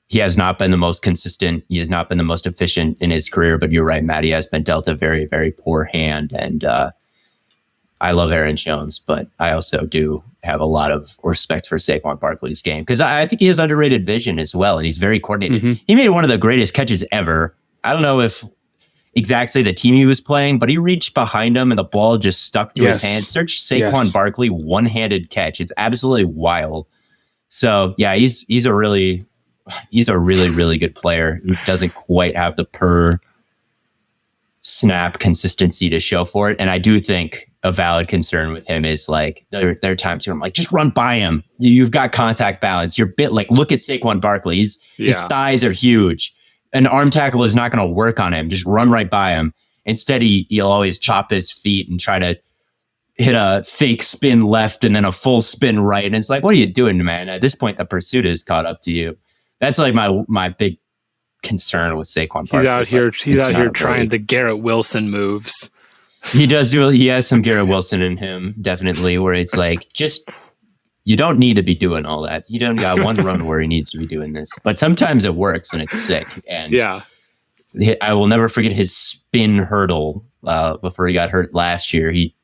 He has not been the most consistent. He has not been the most efficient in his career, but you're right, Matt. He has been dealt a very, very poor hand. And I love Aaron Jones, but I also do have a lot of respect for Saquon Barkley's game because I think he has underrated vision as well. And he's very coordinated. Mm-hmm. He made one of the greatest catches ever. I don't know if exactly the team he was playing, but he reached behind him and the ball just stuck to his hand. Search Saquon Barkley one-handed catch. It's absolutely wild. So yeah, he's a really, really good player who doesn't quite have the per snap consistency to show for it. And I do think a valid concern with him is like there are times where I'm like, just run by him. You've got contact balance. You're like, look at Saquon Barkley. His thighs are huge. An arm tackle is not going to work on him. Just run right by him. Instead, he'll always chop his feet and try to hit a fake spin left and then a full spin right. And it's like, what are you doing, man? At this point, the pursuit is caught up to you. That's like my big concern with Saquon Barkley. He's out here trying the Garrett Wilson moves. He has some Garrett Wilson in him, definitely, where it's like, just, you don't need to be doing all that. You don't got one run where he needs to be doing this. But sometimes it works and it's sick. And I will never forget his spin hurdle before he got hurt last year. He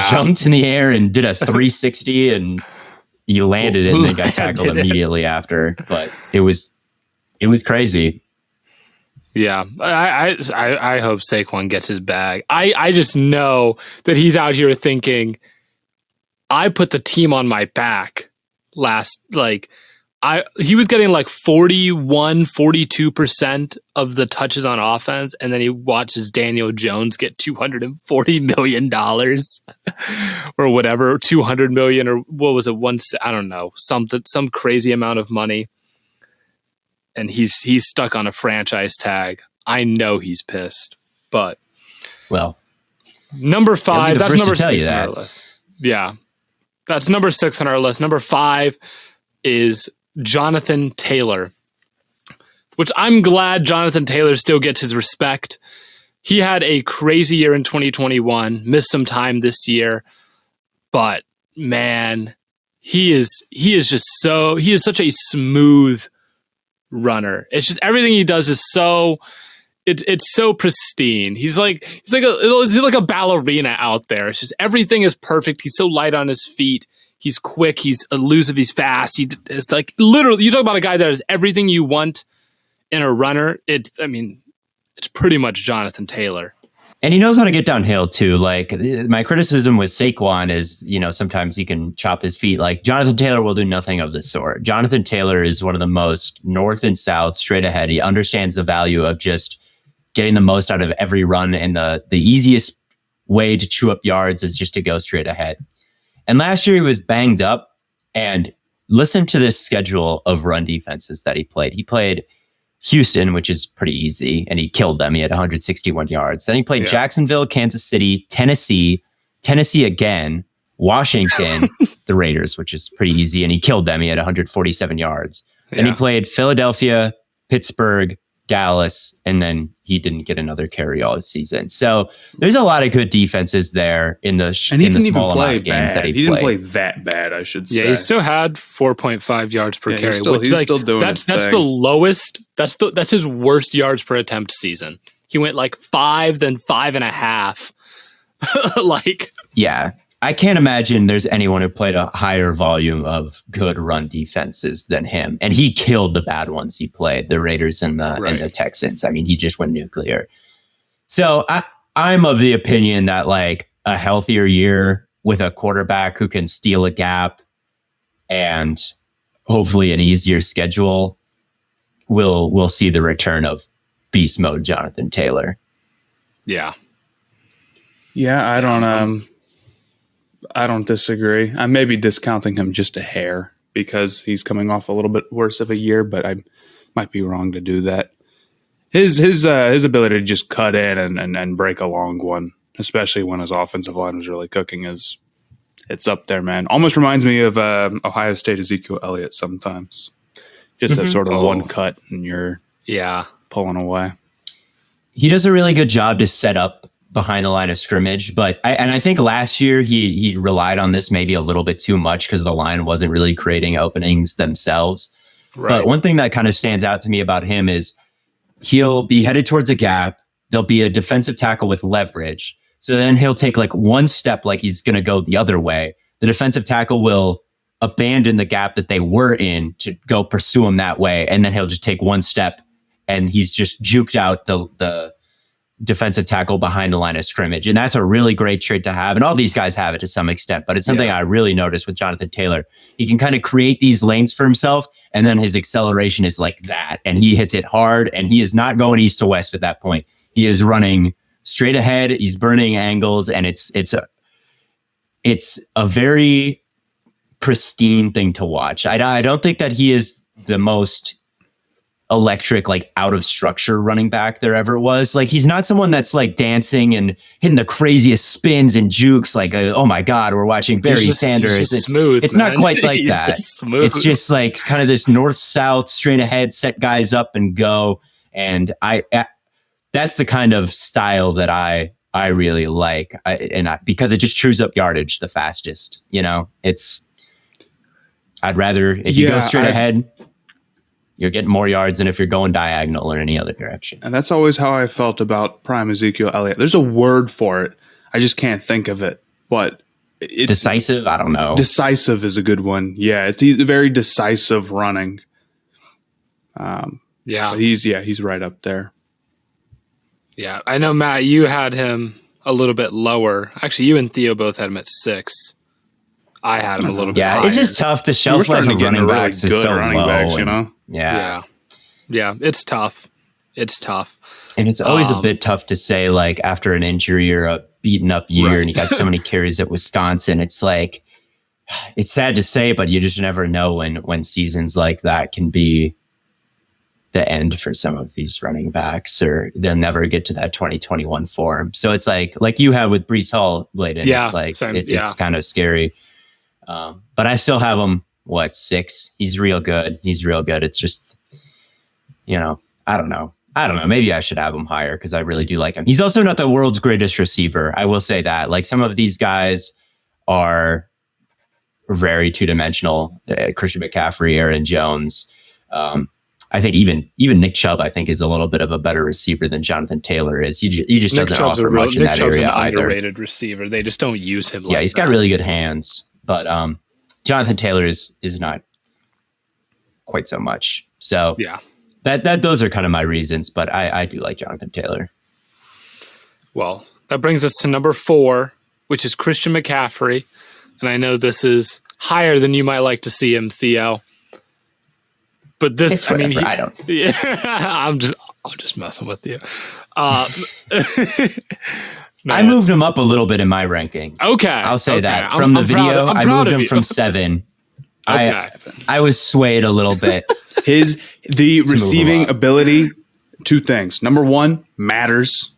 jumped in the air and did a 360 and he landed it and then got tackled immediately after. But it was crazy. Yeah, I hope Saquon gets his bag. I just know that he's out here thinking, I put the team on my back he was getting like 42% of the touches on offense, and then he watches Daniel Jones get $240 million or whatever, 200 million or what was it? I don't know, some crazy amount of money. And he's stuck on a franchise tag. I know he's pissed, but number 5. That's number 6 on our list. Yeah, that's number 6 on our list. Number 5 is Jonathan Taylor, which I'm glad Jonathan Taylor still gets his respect. He had a crazy year in 2021, missed some time this year, but man, he is such a smooth runner. It's just everything he does is so it's so pristine. He's like a ballerina out there. It's just everything is perfect. He's so light on his feet. He's quick. He's elusive. He's fast. It's like literally, you talk about a guy that has everything you want in a runner. It's pretty much Jonathan Taylor. And he knows how to get downhill too. Like my criticism with Saquon is, sometimes he can chop his feet. Like Jonathan Taylor will do nothing of the sort. Jonathan Taylor is one of the most north and south, straight ahead. He understands the value of just getting the most out of every run. And the easiest way to chew up yards is just to go straight ahead. And last year he was banged up, and listen to this schedule of run defenses that he played. He played Houston, which is pretty easy, and he killed them. He had 161 yards. Then he played Jacksonville, Kansas City, Tennessee again, Washington, the Raiders, which is pretty easy, and he killed them. He had 147 yards. Then he played Philadelphia, Pittsburgh, Dallas, and then he didn't get another carry all season. So there's a lot of good defenses there in the small amount of games that he played. He didn't play that bad, I should say. Yeah, he still had 4.5 yards per carry. He's still doing that's the lowest. That's his worst yards per attempt season. He went like 5, then 5.5. Yeah. I can't imagine there's anyone who played a higher volume of good run defenses than him. And he killed the bad ones he played, the Raiders and the Texans. I mean, he just went nuclear. So I'm of the opinion that like a healthier year with a quarterback who can steal a gap and hopefully an easier schedule, we'll see the return of beast mode Jonathan Taylor. Yeah. Yeah, I don't disagree. I may be discounting him just a hair because he's coming off a little bit worse of a year, but I might be wrong to do that. His ability to just cut in and break a long one, especially when his offensive line was really cooking, it's up there, man. Almost reminds me of Ohio State Ezekiel Elliott sometimes. Just that sort of one cut and you're Yeah. pulling away. He does a really good job to set up behind the line of scrimmage, but I think last year he relied on this maybe a little bit too much because the line wasn't really creating openings themselves. Right. But one thing that kind of stands out to me about him is he'll be headed towards a gap. There'll be a defensive tackle with leverage. So then he'll take like one step like he's going to go the other way. The defensive tackle will abandon the gap that they were in to go pursue him that way. And then he'll just take one step and he's just juked out the defensive tackle behind the line of scrimmage. And that's a really great trait to have. And all these guys have it to some extent, but it's something I really noticed with Jonathan Taylor. He can kind of create these lanes for himself, and then his acceleration is like that. And he hits it hard, and he is not going east to west at that point. He is running straight ahead. He's burning angles, and it's a very pristine thing to watch. I don't think that he is the most electric, like out of structure running back there ever was. Like, he's not someone that's like dancing and hitting the craziest spins and jukes like, oh my God, we're watching Barry Sanders. It's smooth. It's not quite like that. It's just like kind of this north-south, straight ahead, set guys up and go. And that's the kind of style that I really like. Because it just chews up yardage the fastest. You know, I'd rather, if you go straight ahead, you're getting more yards than if you're going diagonal or any other direction. And that's always how I felt about prime Ezekiel Elliott. There's a word for it. I just can't think of it. But it's decisive? I don't know. Decisive is a good one. Yeah, it's very decisive running. But he's right up there. Yeah, I know, Matt, you had him a little bit lower. Actually, you and Theo both had him at 6. I had him a little bit higher. Yeah, it's just tough. The shelf life of running backs is so low. You know? Yeah, it's tough. It's tough. And it's always a bit tough to say, like, after an injury or a beaten up year and you got so many carries at Wisconsin, it's like, it's sad to say, but you just never know when seasons like that can be the end for some of these running backs, or they'll never get to that 2021 form. So it's like you have with Breece Hall, BLAIDEN. Yeah, it's like, it's kind of scary. But I still have him, 6? He's real good. It's just, I don't know. Maybe I should have him higher because I really do like him. He's also not the world's greatest receiver. I will say that. Like, some of these guys are very two-dimensional. Christian McCaffrey, Aaron Jones. I think even Nick Chubb, I think, is a little bit of a better receiver than Jonathan Taylor is. He just doesn't offer much in that area either. Nick Chubb's an underrated receiver. They just don't use him. Yeah, he's got really good hands, but Jonathan Taylor is not quite so much. So yeah, that those are kind of my reasons. But I do like Jonathan Taylor. Well, that brings us to number 4, which is Christian McCaffrey, and I know this is higher than you might like to see him, Theo. But this, I mean, I don't. Yeah, I'm just messing with you. I moved him up a little bit in my rankings. Okay, I'll say that from the video. I moved him from 7. I was swayed a little bit. The receiving ability. 2 things. Number 1, matters.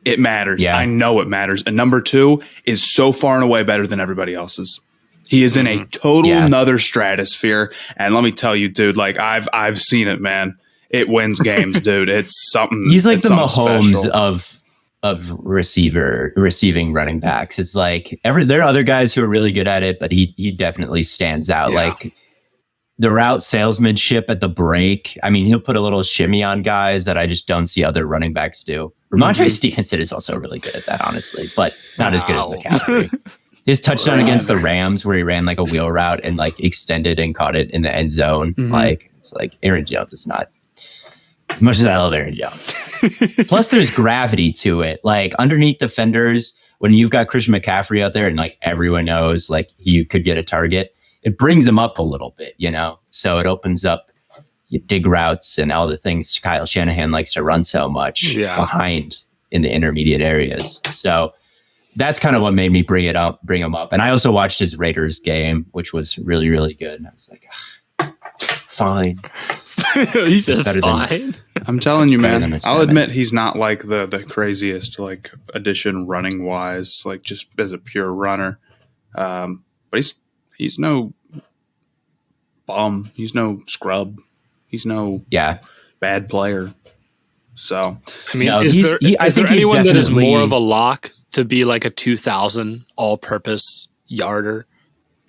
It matters. Yeah. I know it matters. And number 2 is so far and away better than everybody else's. He is in a total another stratosphere. And let me tell you, dude, like I've seen it, man. It wins games, dude. It's something. He's like the Mahomes special of receiving running backs. It's like there are other guys who are really good at it, but he definitely stands out. Yeah. Like the route salesmanship at the break. I mean, he'll put a little shimmy on guys that I just don't see other running backs do. Ramondre Stevenson is also really good at that, honestly, but not as good as McCaffrey. His touchdown against the Rams, where he ran like a wheel route and like extended and caught it in the end zone. Like, it's like Aaron Jones is not, as much as I love Aaron Jones. Plus, there's gravity to it. Like, underneath defenders, when you've got Christian McCaffrey out there and like everyone knows like you could get a target, it brings him up a little bit, So it opens up dig routes and all the things Kyle Shanahan likes to run so much behind in the intermediate areas. So that's kind of what made me bring him up. And I also watched his Raiders game, which was really, really good. And I was like, fine. He said fine. I'm telling you, man, I'll admit he's not like the craziest like addition running wise, like just as a pure runner. But he's no bum. He's no scrub. He's no Yeah. bad player. So, I mean, No, is there I think he's anyone that is definitely more of a lock to be like a 2,000 all-purpose yarder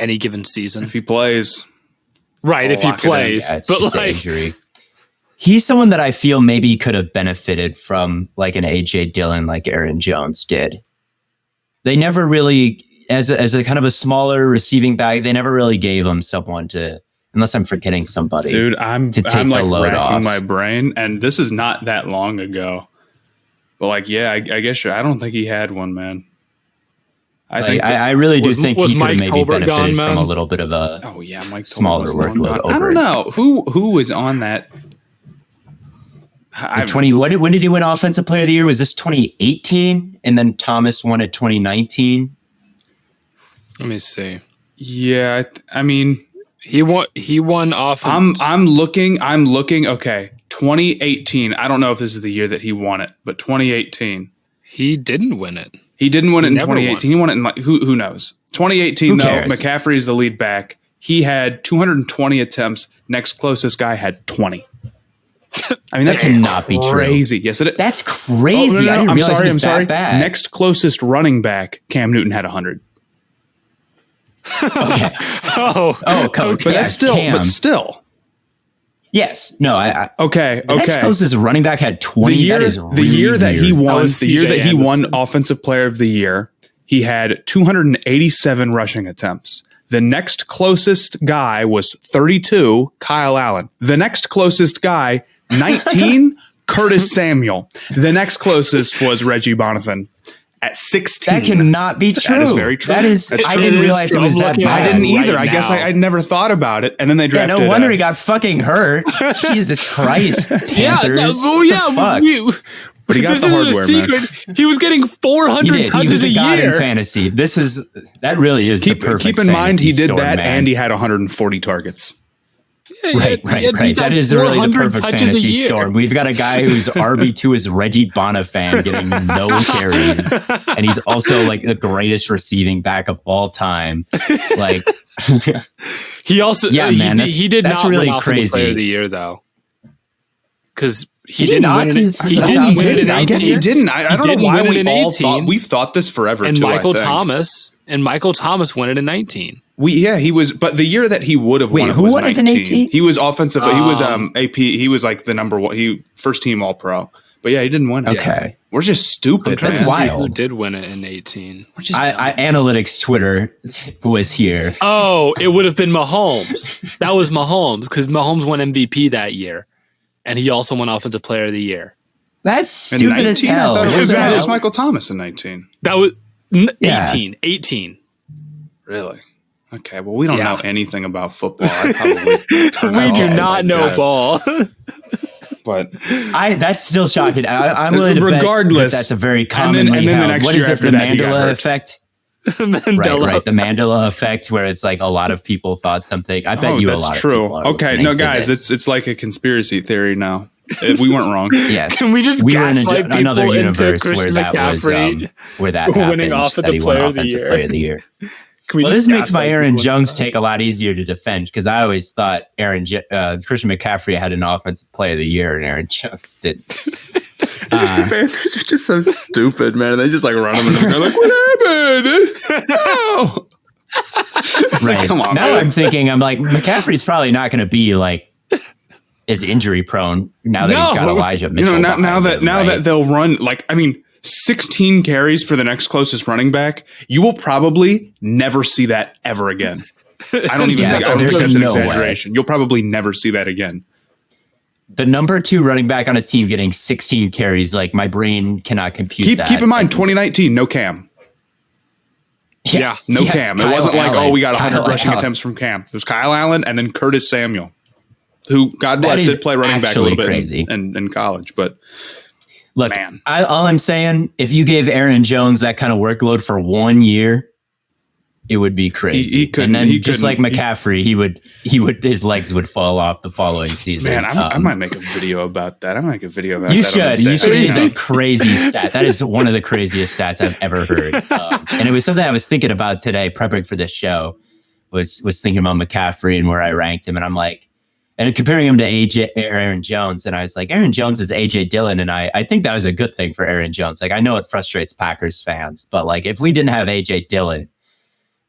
any given season? if he plays, Right, if he lock it in. plays. Yeah, it's but just the like, injury. He's someone that I feel maybe could have benefited from like an AJ Dillon, like Aaron Jones did. They never really, as a kind of a smaller receiving back, they never really gave him someone to, unless I'm forgetting somebody. dude, I'm to take I'm the like load racking off. my brain, and this is not that long ago. But like, yeah, I guess I don't think he had one, man. I really do think was he could have Mike maybe Tolbert benefited gone, from man? a little bit of a oh yeah, Mike smaller Tolbert was long workload gone. I over don't it. know who was on that. When did he win Offensive Player of the Year? Was this 2018? And then Thomas won it 2019. let me see. Yeah, I mean, He won offense. I'm looking. Okay, 2018. I don't know if this is the year that he won it, but 2018. He didn't win it. He didn't win it in never 2018. He won it in like who knows? 2018 Who though. cares? McCaffrey is the lead back. He had 220 attempts. Next closest guy had 20. I mean, that's That cannot be true. crazy. Yes, it is. That's crazy. Oh, no, I didn't I'm realize sorry. it was that bad. Next closest running back, Cam Newton had 100. Okay. Oh, Coach. But yes, that's still. Cam. But still. Yes. No. Okay. The next closest running back had 20. The year, that is the year that he weird. won, was the year CJ that he won Anderson. Offensive Player of the Year, he had 287 rushing attempts. The next closest guy was 32, Kyle Allen. The next closest guy, 19, Curtis Samuel. The next closest was Reggie Bonathan at 16. That cannot be true. That is very true. That is. That's I true. didn't It is realize true. it was I'm that looking bad. I didn't either. right I guess now. I never thought about it. And then they Yeah, drafted. no wonder he got fucking hurt. Jesus Christ, Panthers. What the fuck? But he got this the isn't hardware, a secret. He was getting 400 He did. He touches was a a god year. in fantasy. That really is the perfect. Keep in mind, he fantasy did storm, that, man. and he had 140 targets. Right. That is really the perfect fantasy storm. We've got a guy who's RB2 is Reggie Bonifan getting no carries, and he's also like the greatest receiving back of all time. Like, He also, Yeah, man, he did that's not really win Offensive crazy. Player of the Year though, because he Did he didn't not? win it. He He thought didn't he win it did. in I guess he 18. didn't. I don't didn't know why win it we in all 18. thought we've thought this forever. And too, I Michael think. Thomas won it in 19. He was. But the year that he would have won Wait, it who was won it in 19. 18? He was offensive. He was AP. He was like the number one. He first team All Pro. But yeah, he didn't win it. okay. We're just stupid. That's man. wild. Who did win it in 18? We're just Analytics Twitter was here. Oh, it would have been Mahomes. That was Mahomes because Mahomes won MVP that year, and he also won Offensive Player of the Year. That's in stupid 19. as hell. I thought What it was, the it was hell? Michael Thomas in 19. That was Yeah. 18. Really? Okay. Well, we don't Yeah. know anything about football. I probably We do Oh, not my know God. ball. But That's still shocking. I'm willing to Regardless. bet that's a very And commonly then the held. next What year is it? after The that, he got Mandela hurt. effect. Mandela. Right. The Mandela effect, where it's like a lot of people thought something. I bet you a that's lot true. of people are Okay, listening no, to guys, this. it's like a conspiracy theory now. We weren't wrong. Yes. Can we just were in gaslight another people into universe where Christian that McCaffrey was where that winning happened, Offensive that he won Player of the Offensive Year? Player of the Year. Can we Well, just this makes my gaslight Aaron people Jones into that? take a lot easier to defend because I always thought Christian McCaffrey had an Offensive Player of the Year and Aaron Jones did. They're just so stupid, man. They just like run them in the car, like, what happened? No. It's Right. like, come on, now man. I'm thinking, I'm like, McCaffrey's probably not going to be like as injury prone now that he's got Elijah Mitchell. now behind him, that right? they'll run, like, I mean, 16 carries for the next closest running back, you will probably never see that ever again. I don't even Yeah, think, I don't there's think that's an no way. exaggeration. You'll probably never see that again. the number 2 running back on a team getting 16 carries, like my brain cannot compute that. Keep in mind, 2019, no Cam. Yes, No yes, Cam. It Kyle wasn't like, Allen. oh, we got 100 Kyle rushing Allen. attempts from Cam. It was Kyle Allen and then Curtis Samuel, who, God bless, is did play running back a actually little bit crazy. in college. But Look, Man. all I'm saying, if you gave Aaron Jones that kind of workload for 1 year, it would be crazy. He couldn't- and then he just like couldn't- McCaffrey, he would his legs would fall off the following season. man, I might make a video about that. I might make a video about You that. on the should. You should. Stay It is Hot a crazy stat. That is one of the craziest stats I've ever heard. And it was something I was thinking about today, prepping for this show. Was thinking about McCaffrey and where I ranked him, and I'm like, And comparing him to Aaron Jones, and I was like, Aaron Jones is AJ Dillon, and I think that was a good thing for Aaron Jones. Like, I know it frustrates Packers fans, but like if we didn't have AJ Dillon,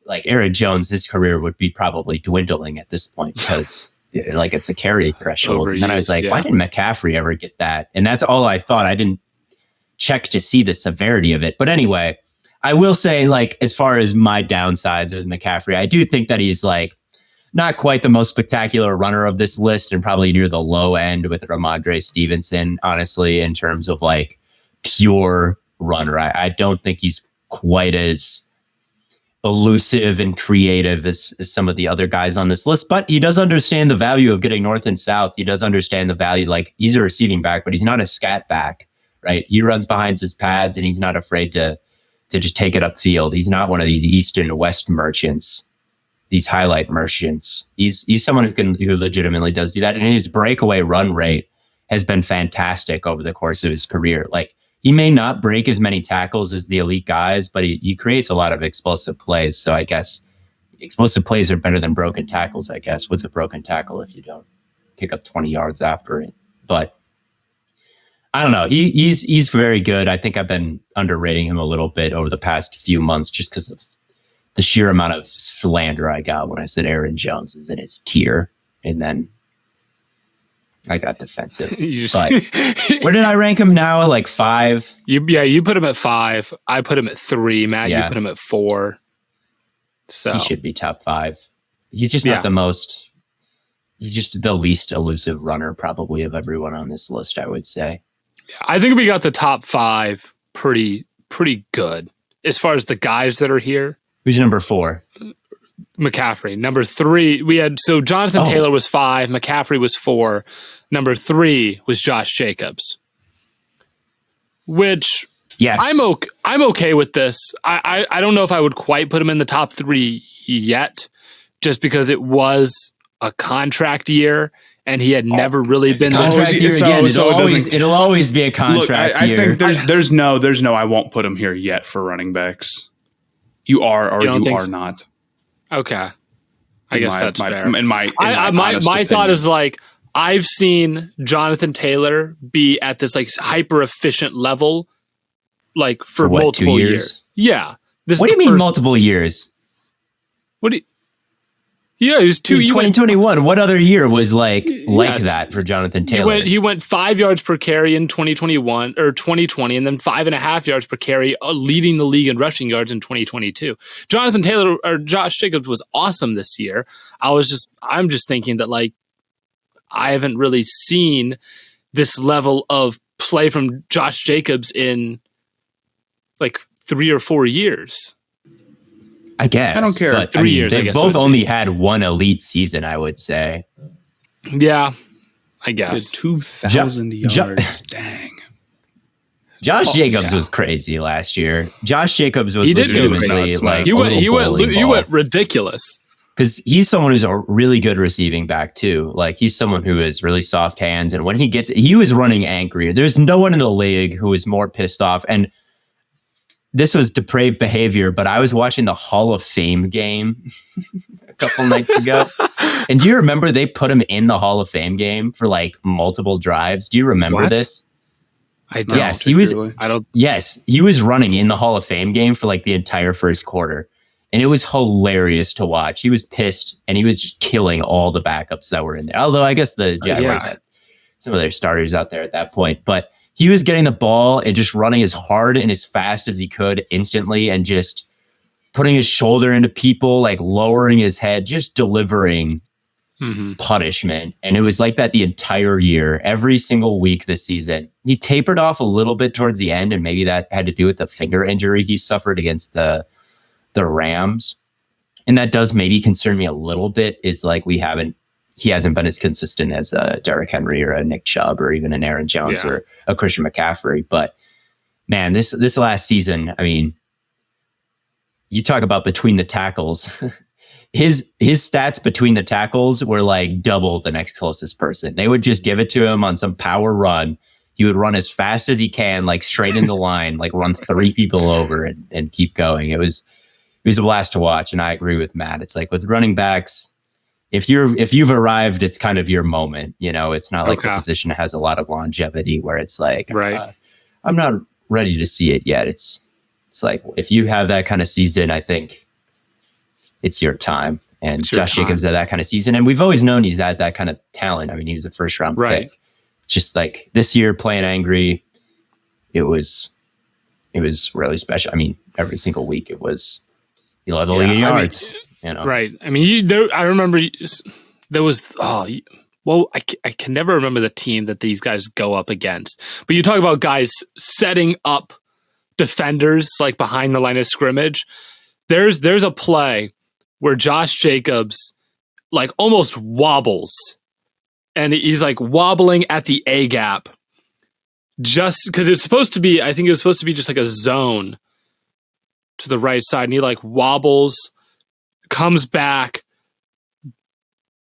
like Aaron Jones, his career would be probably dwindling at this point because like it's a carry threshold. And then I was like, why didn't McCaffrey ever get that? And that's all I thought. I didn't check to see the severity of it. But anyway, I will say, like, as far as my downsides with McCaffrey, I do think that he's like not quite the most spectacular runner of this list and probably near the low end with Ramondre Stevenson, honestly, in terms of like pure runner. I don't think he's quite as elusive and creative as some of the other guys on this list, but he does understand the value of getting north and south. He does understand the value, like he's a receiving back, but he's not a scat back, right? He runs behind his pads and he's not afraid to just take it upfield. He's not one of these East and West merchants, these highlight merchants. He's someone who legitimately does do that. And his breakaway run rate has been fantastic over the course of his career. Like, he may not break as many tackles as the elite guys, but he creates a lot of explosive plays. So I guess explosive plays are better than broken tackles, I guess. What's a broken tackle if you don't pick up 20 yards after it? But I don't know. He's very good. I think I've been underrating him a little bit over the past few months just because of the sheer amount of slander I got when I said Aaron Jones is in his tier. And then I got defensive. But where did I rank him now? Like 5? You put him at 5. I put him at 3. Matt, you put him at 4. So he should be top 5. He's just not the most. He's just the least elusive runner, probably, of everyone on this list, I would say. Yeah, I think we got the top 5 pretty good as far as the guys that are here. Who's number 4? McCaffrey. Number 3, we had Jonathan Taylor was 5, McCaffrey was 4. Number 3 was Josh Jacobs, which I'm okay with this. I don't know if I would quite put him in the top 3 yet, just because it was a contract year and he had never really been contract year again. It'll always be a contract year. I think there's no I won't put him here yet for running backs. You are or you are not. Okay. I guess that's fair. My thought is like, I've seen Jonathan Taylor be at this like hyper efficient level, like for multiple 2 years. years. Yeah. What do you mean multiple years? Yeah, it was 2021. What other year was like that for Jonathan Taylor? He went 5 yards per carry in 2021 or 2020, and then 5.5 yards per carry, leading the league in rushing yards in 2022. Jonathan Taylor or Josh Jacobs was awesome this year. I'm just thinking that like I haven't really seen this level of play from Josh Jacobs in like 3 or 4 years. I guess. I don't care. But, 3 years. They've both only had one elite season, I would say. Yeah, I guess. 2,000 yards. Dang. Josh Jacobs was crazy last year. Josh Jacobs was legitimately like he went ridiculous. Because he's someone who's a really good receiving back too. Like he's someone who has really soft hands, and when he was running angrier. There's no one in the league who was more pissed off. And this was depraved behavior, but I was watching the Hall of Fame game a couple nights ago. And do you remember they put him in the Hall of Fame game for like multiple drives? Do you remember this? I don't. Yes, he was running in the Hall of Fame game for like the entire first quarter. And it was hilarious to watch. He was pissed and he was just killing all the backups that were in there. Although I guess the Jaguars had some of their starters out there at that point, but he was getting the ball and just running as hard and as fast as he could instantly and just putting his shoulder into people, like lowering his head, just delivering punishment. And it was like that the entire year, every single week this season. He tapered off a little bit towards the end, and maybe that had to do with the finger injury he suffered against the Rams. And that does maybe concern me a little bit, is like he hasn't been as consistent as a Derrick Henry or a Nick Chubb or even an Aaron Jones or a Christian McCaffrey. But man, this last season, I mean, you talk about between the tackles, his stats between the tackles were like double the next closest person. They would just give it to him on some power run. He would run as fast as he can, like straight in the line, like run 3 people over and keep going. It was a blast to watch. And I agree with Matt. It's like with running backs, if you've arrived, it's kind of your moment. It's not like the position has a lot of longevity where it's like, right. I'm not ready to see it yet. It's like if you have that kind of season, I think it's your time. And Josh Jacobs had that kind of season, and we've always known he's had that kind of talent. I mean, he was a first round pick. It's just like this year playing angry, it was really special. I mean, every single week it was 11 yards. Right. I mean, I remember there was. I can never remember the team that these guys go up against. But you talk about guys setting up defenders like behind the line of scrimmage. There's a play where Josh Jacobs like almost wobbles, and he's like wobbling at the A gap, just because it's supposed to be. I think it was supposed to be just like a zone to the right side, and he like wobbles, comes back,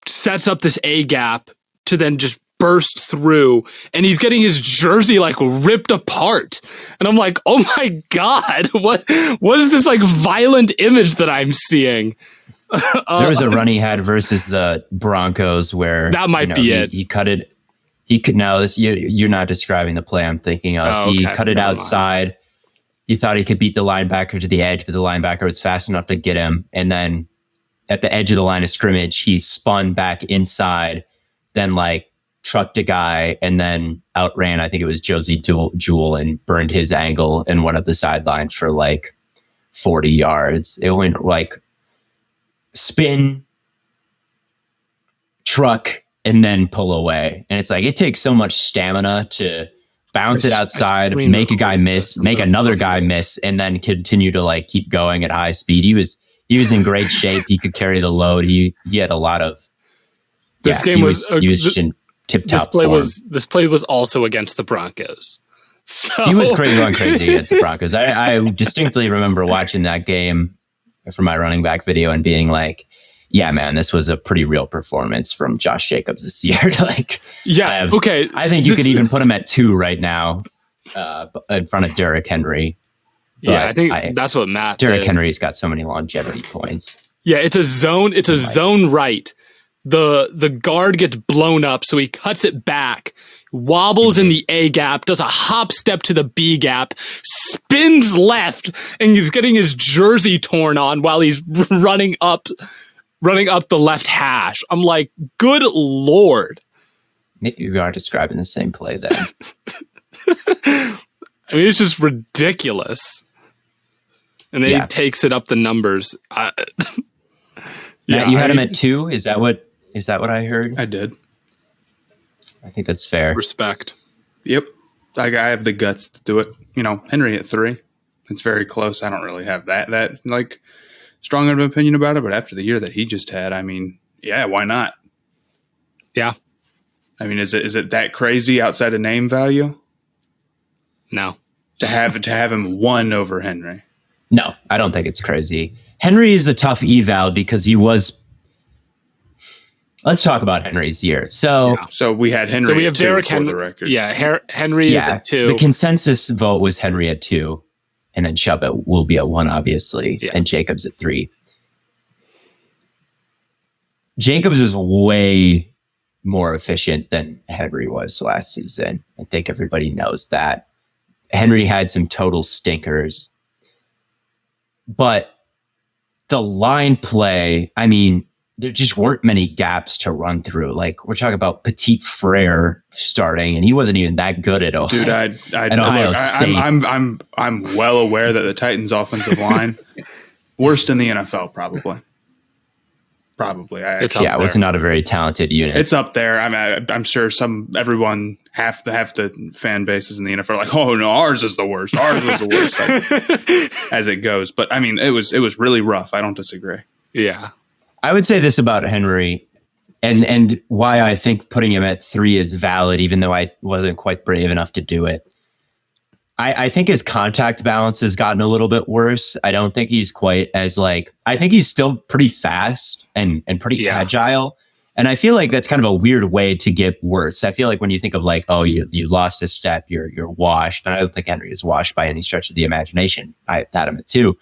sets up this A gap to then just burst through, and he's getting his jersey like ripped apart, and I'm like, oh my god, what is this like violent image that I'm seeing? There was a run he had versus the Broncos where that might be it. He cut it. He could you're not describing the play I'm thinking of. He cut it outside. He thought he could beat the linebacker to the edge, but the linebacker was fast enough to get him. And then at the edge of the line of scrimmage, he spun back inside, then like trucked a guy, and then outran, I think it was Josie Jewell, and burned his ankle and went up the sideline for like 40 yards. It went like spin, truck, and then pull away. And it's like, it takes so much stamina to bounce it outside, make a guy miss, make another guy miss, and then continue to like keep going at high speed. He was in great shape. He could carry the load. He had a lot of. This game was in tip-top form. This play was also against the Broncos. So. He was crazy against the Broncos. I distinctly remember watching that game from my running back video and being like, yeah, man, this was a pretty real performance from Josh Jacobs this year. Like, yeah, I think you could even put him at 2 right now in front of Derrick Henry. But yeah, I think that's what Matt Derrick did. Henry's got so many longevity points. Yeah, it's a zone. It's a zone right. The guard gets blown up, so he cuts it back, wobbles in the A gap, does a hop step to the B gap, spins left, and he's getting his jersey torn on while he's running up the left hash. I'm like, good Lord. Maybe you are describing the same play then. I mean, it's just ridiculous. And then he takes it up the numbers. You had him at 2. Is that what I heard? I did. I think that's fair. Respect. Yep. I have the guts to do it. Henry at 3. It's very close. I don't really have that like strong of an opinion about it, but after the year that he just had, I mean, yeah, why not? Yeah. I mean, is it that crazy outside of name value? No. To have him 1 over Henry. No, I don't think it's crazy. Henry is a tough eval because he was. Let's talk about Henry's year. So we had Henry. So we have at 2 Derrick for Henry. the record. Yeah, Henry is at 2. The consensus vote was Henry at 2, and then Chubb will be at 1, obviously, and Jacobs at 3. Jacobs is way more efficient than Henry was last season. I think everybody knows that. Henry had some total stinkers, but the line play, I mean, there just weren't many gaps to run through. Like, we're talking about Petit Frere starting, and he wasn't even that good at Ohio. Dude, Ohio State. I'm well aware that the Titans' offensive line worst in the NFL, probably. It was not a very talented unit. It's up there. I'm sure everyone, half the fan bases in the NFL are like, oh no, ours is the worst. Ours was the worst as it goes. But I mean, it was really rough. I don't disagree. Yeah. I would say this about Henry and why I think putting him at 3 is valid, even though I wasn't quite brave enough to do it. I think his contact balance has gotten a little bit worse. I don't think he's quite as I think he's still pretty fast and pretty agile. And I feel like that's kind of a weird way to get worse. I feel like when you think of you lost a step, you're washed. And I don't think Henry is washed by any stretch of the imagination. I had him at 2.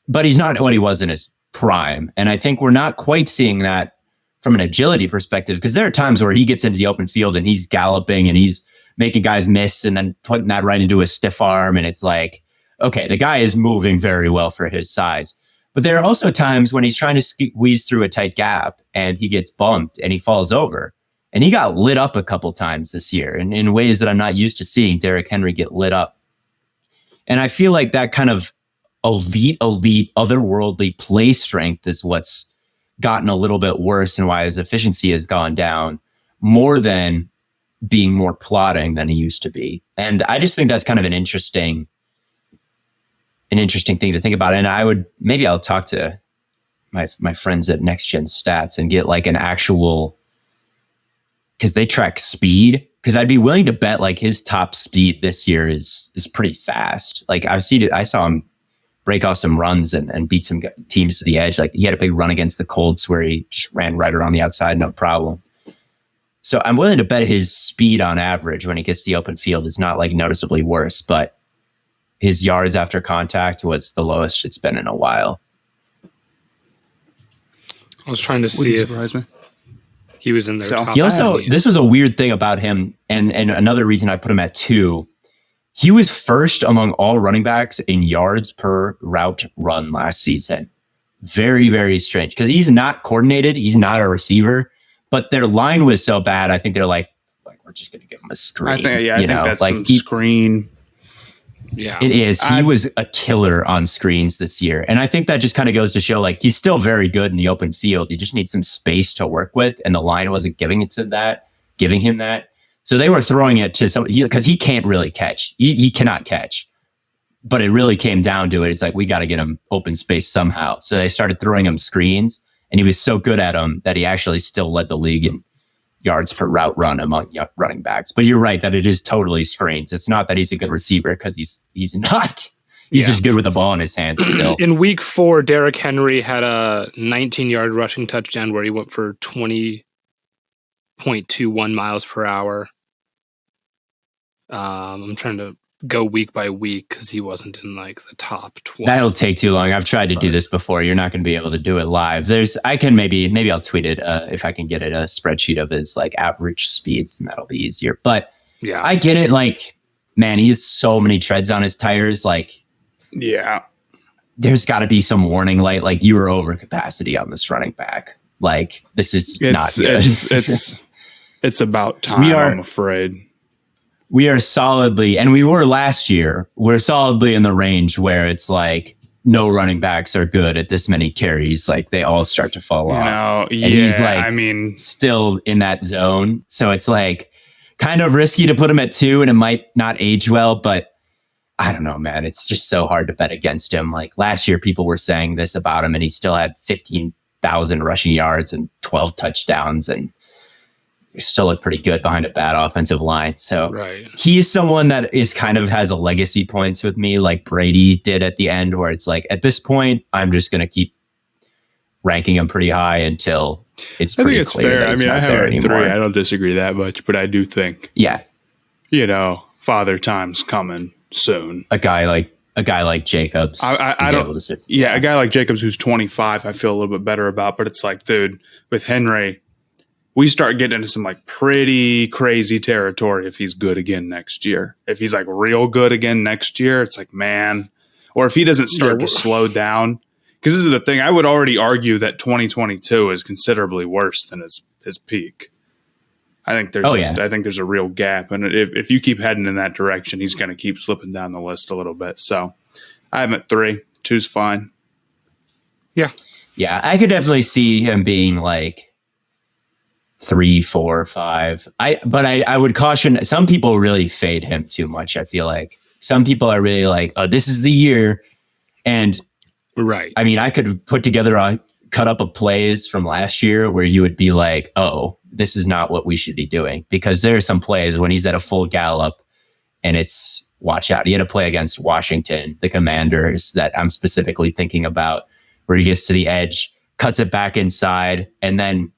But he's not what he was in his prime. And I think we're not quite seeing that from an agility perspective, because there are times where he gets into the open field and he's galloping and he's making guys miss and then putting that right into a stiff arm. And it's like, okay, the guy is moving very well for his size. But there are also times when he's trying to squeeze through a tight gap and he gets bumped and he falls over. And he got lit up a couple times this year in ways that I'm not used to seeing Derrick Henry get lit up. And I feel like that kind of elite, otherworldly play strength is what's gotten a little bit worse and why his efficiency has gone down more than being more plodding than he used to be. And I just think that's kind of an interesting thing to think about. And I'll talk to my friends at Next Gen Stats and get like an actual, because they track speed. Because I'd be willing to bet like his top speed this year is pretty fast. Like I saw him break off some runs and beat some teams to the edge. Like he had a big run against the Colts where he just ran right around the outside, no problem. So I'm willing to bet his speed on average when he gets the open field is not like noticeably worse, but his yards after contact was the lowest it's been in a while. I was trying to see if he was in their top. He also, this was a weird thing about him, and another reason I put him at 2. He was first among all running backs in yards per route run last season. Very, very strange because he's not coordinated. He's not a receiver, but their line was so bad. I think they're like we're just going to give him a screen. I think that's like some screen. Yeah, it is. He was a killer on screens this year. And I think that just kind of goes to show like he's still very good in the open field. You just need some space to work with. And the line wasn't giving him that. So they were throwing it to somebody because he can't really catch. He cannot catch. But it really came down to it. It's like, we got to get him open space somehow. So they started throwing him screens and he was so good at them that he actually still led the league in yards per route run among running backs. But you're right that it is totally screens. It's not that he's a good receiver because he's not. He's just good with the ball in his hands still. In week 4, Derrick Henry had a 19-yard rushing touchdown where he went for 20.21 miles per hour. I'm trying to go week by week because he wasn't in like the top 20. That'll take too long. I've tried to do this before. You're not going to be able to do it live. I can maybe I'll tweet it if I can get it, a spreadsheet of his like average speeds, and that'll be easier. But yeah, I get it. Like, man, he has so many treads on his tires. Like, yeah, there's got to be some warning light. Like, you were over capacity on this running back. Like, this is not good. It's about time. I'm afraid. We are solidly, and we were last year, we're solidly in the range where it's like no running backs are good at this many carries. Like they all start to fall off. And he's like, still in that zone. So it's like kind of risky to put him at 2 and it might not age well, but I don't know, man. It's just so hard to bet against him. Like last year, people were saying this about him and he still had 15,000 rushing yards and 12 touchdowns and still look pretty good behind a bad offensive line. So he is someone that is kind of has a legacy points with me, like Brady did at the end, where it's like, at this point, I'm just going to keep ranking him pretty high until it's pretty clear. I think it's fair. I mean, I have it at 3. I don't disagree that much, but I do think, Father Time's coming soon. A guy like Jacobs. I don't. A guy like Jacobs who's 25, I feel a little bit better about. But it's like, dude, with Henry, we start getting into some like pretty crazy territory if he's good again next year. If he's like real good again next year, it's like, man. Or if he doesn't start to slow down. Because this is the thing. I would already argue that 2022 is considerably worse than his peak. I think there's a real gap. And if you keep heading in that direction, he's going to keep slipping down the list a little bit. So I have him at 3. 2's fine. Yeah. Yeah, I could definitely see him being like 3, 4, 5. But I would caution, some people really fade him too much. I feel like some people are really like, oh, this is the year. And I mean, I could put together a cut up of plays from last year where you would be like, oh, this is not what we should be doing, because there are some plays when he's at a full gallop and it's watch out. He had a play against Washington, the Commanders, that I'm specifically thinking about, where he gets to the edge, cuts it back inside, and then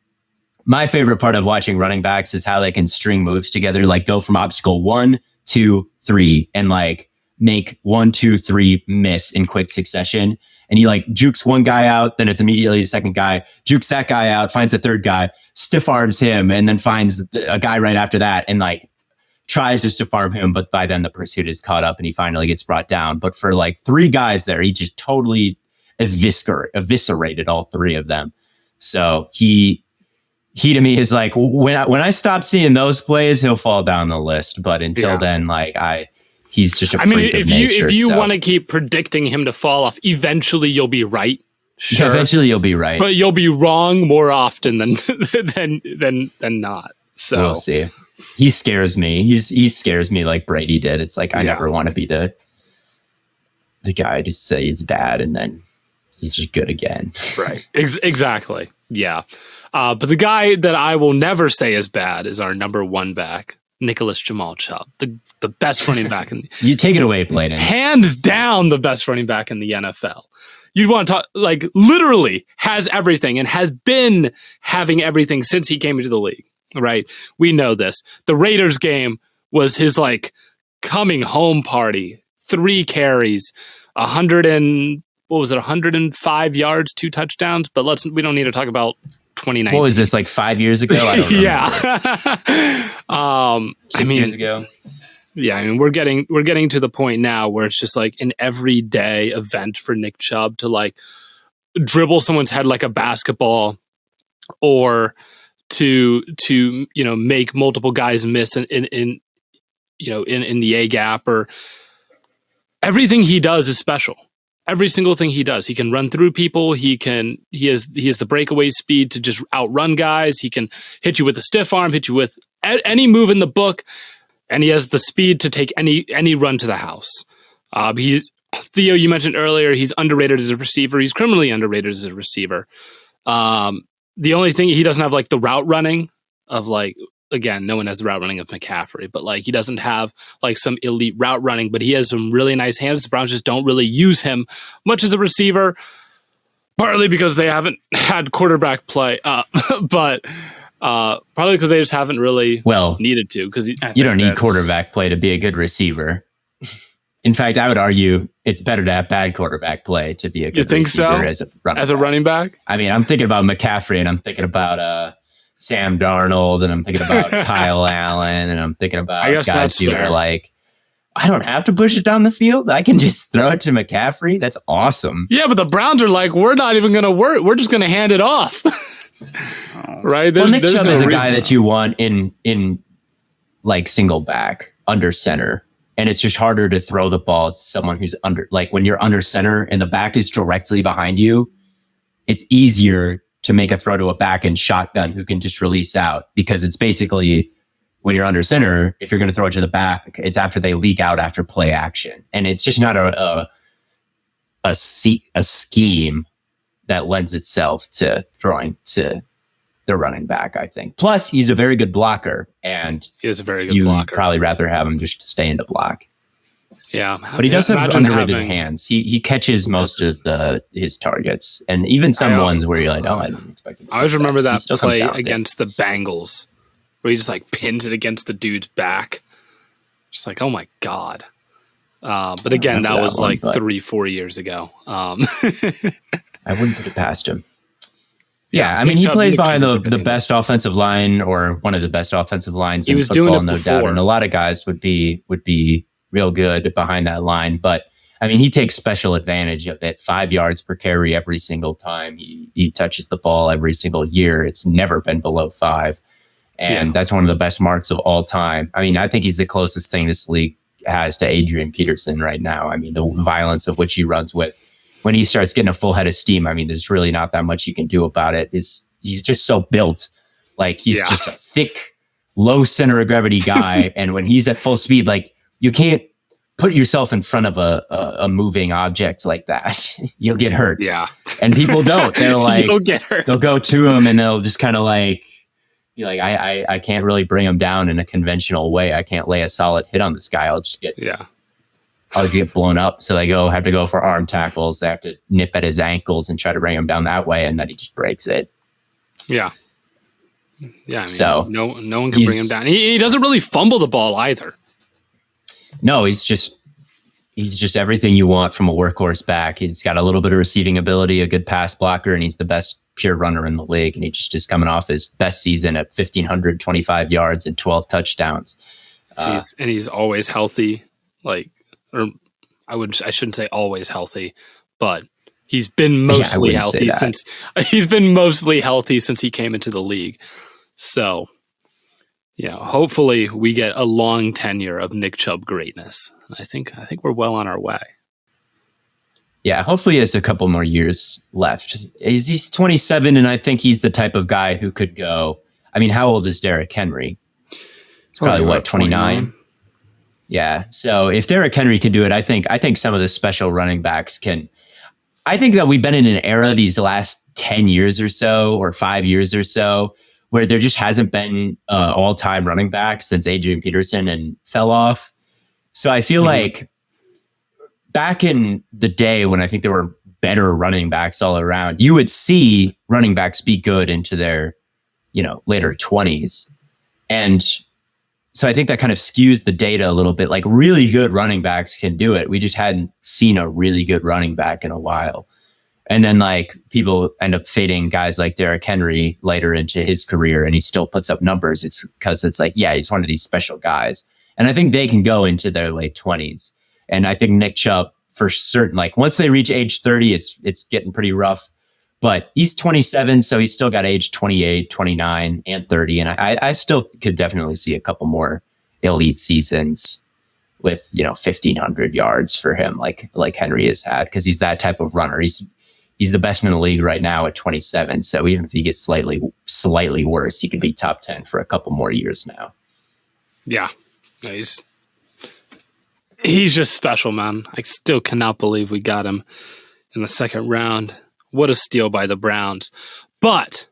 my favorite part of watching running backs is how they can string moves together, like go from obstacle 1, 2, 3, and like make 1, 2, 3 miss in quick succession. and he like jukes one guy out, then it's immediately the second guy, jukes that guy out, finds the third guy, stiff arms him, and then finds a guy right after that and like tries to stiff arm him, but by then the pursuit is caught up and he finally gets brought down. But for like 3 guys there, he just totally eviscerated all 3 of them. So he to me is like, when I stop seeing those plays, he'll fall down the list. But until then, like he's just a freak of nature. If you want to keep predicting him to fall off, eventually you'll be right. Sure. Eventually you'll be right, but you'll be wrong more often than not. So we'll see. He scares me. He scares me like Brady did. It's like I never want to be the guy to say he's bad and then he's just good again. Right. Exactly. Yeah. But the guy that I will never say is bad is our number 1 back, Nicholas Jamal Chubb, the best running back in you take it away, Blaiden. Hands down the best running back in the NFL. You'd want to talk, like, literally has everything and has been having everything since he came into the league. Right. We know this. The Raiders game was his like coming home party. 3 carries, 105 yards, 2 touchdowns. But we don't need to talk about 2019. What was this, like 5 years ago? I don't remember. Yeah. 6 years ago. Yeah, I mean, we're getting to the point now where it's just like an everyday event for Nick Chubb to like dribble someone's head like a basketball, or to make multiple guys miss in the A gap, or everything he does is special. Every single thing he does, he can run through people. He has the breakaway speed to just outrun guys. He can hit you with a stiff arm, hit you with any move in the book, and he has the speed to take any run to the house. Theo, you mentioned earlier, he's underrated as a receiver. He's criminally underrated as a receiver. The only thing, he doesn't have like the route running of like, again, no one has the route running of McCaffrey, but like he doesn't have like some elite route running, but he has some really nice hands. The Browns just don't really use him much as a receiver, partly because they haven't had quarterback play, but probably because they just haven't really needed to. Because you don't need quarterback play to be a good receiver. In fact, I would argue it's better to have bad quarterback play to be a good receiver as a running back. I mean, I'm thinking about McCaffrey, and I'm thinking about Sam Darnold, and I'm thinking about Kyle Allen, and I'm thinking about guys who are like, I don't have to push it down the field. I can just throw it to McCaffrey. That's awesome. Yeah, but the Browns are like, we're not even going to work. We're just going to hand it off. Right? Nick Chubb is a guy that you want in like single back, under center. And it's just harder to throw the ball to someone who's under, like when you're under center and the back is directly behind you, it's easier to make a throw to a back and shotgun who can just release out, because it's basically when you're under center, if you're going to throw it to the back, it's after they leak out after play action. And it's just not a scheme that lends itself to throwing to the running back, I think. Plus, he's a very good blocker, and he is a very good blocker. You'd probably rather have him just stay in the block. Yeah, but he does have underrated hands. He catches most of his targets, and even some ones where you're like, oh, I didn't expect him to. I always remember that play against the Bengals where he just like pins it against the dude's back. Just like, oh my God. But again, that was like 3-4 years ago. I wouldn't put it past him. Yeah, I mean, he plays behind the best offensive line, or one of the best offensive lines in football, no doubt. And a lot of guys would be real good behind that line. But I mean, he takes special advantage of it. 5 yards per carry every single time he touches the ball every single year. It's never been below 5. And that's one of the best marks of all time. I mean, I think he's the closest thing this league has to Adrian Peterson right now. I mean, the violence of which he runs with. When he starts getting a full head of steam, I mean, there's really not that much you can do about it. He's just so built. Like, he's just a thick, low center of gravity guy. And when he's at full speed, like, you can't put yourself in front of a moving object like that. You'll get hurt. Yeah. And people don't. They're like, you'll get hurt. They'll go to him and they'll just kind of like, be like, I can't really bring him down in a conventional way. I can't lay a solid hit on this guy. I'll just get blown up. So they have to go for arm tackles. They have to nip at his ankles and try to bring him down that way, and then he just breaks it. Yeah. Yeah. I mean, so no one can bring him down. He doesn't really fumble the ball either. No, he's just he's just everything you want from a workhorse back. He's got a little bit of receiving ability, a good pass blocker, and he's the best pure runner in the league. And he just is coming off his best season at 1,525 yards and 12 touchdowns. He's always healthy. I shouldn't say always healthy, but he's been mostly healthy since he came into the league. So, hopefully we get a long tenure of Nick Chubb greatness. I think we're well on our way. Yeah, hopefully he has a couple more years left. He's 27, and I think he's the type of guy who could go. I mean, how old is Derrick Henry? It's probably 29? Yeah. So if Derrick Henry can do it, I think some of the special running backs can. I think that we've been in an era these last 10 years or so, or 5 years or so, where there just hasn't been all-time running back since Adrian Peterson and fell off. So I feel like back in the day when I think there were better running backs all around, you would see running backs be good into their, later 20s. And so I think that kind of skews the data a little bit. Like, really good running backs can do it. We just hadn't seen a really good running back in a while. And then people end up fading guys like Derrick Henry later into his career, and he still puts up numbers. It's because it's he's one of these special guys. And I think they can go into their late 20s. And I think Nick Chubb, for certain, once they reach age 30, it's getting pretty rough. But he's 27, so he's still got age 28, 29, and 30. And I still could definitely see a couple more elite seasons with, 1,500 yards for him, like Henry has had, because he's that type of runner. He's the best in the league right now at 27. So even if he gets slightly worse, he could be top 10 for a couple more years now. Yeah. He's just special, man. I still cannot believe we got him in the second round. What a steal by the Browns. But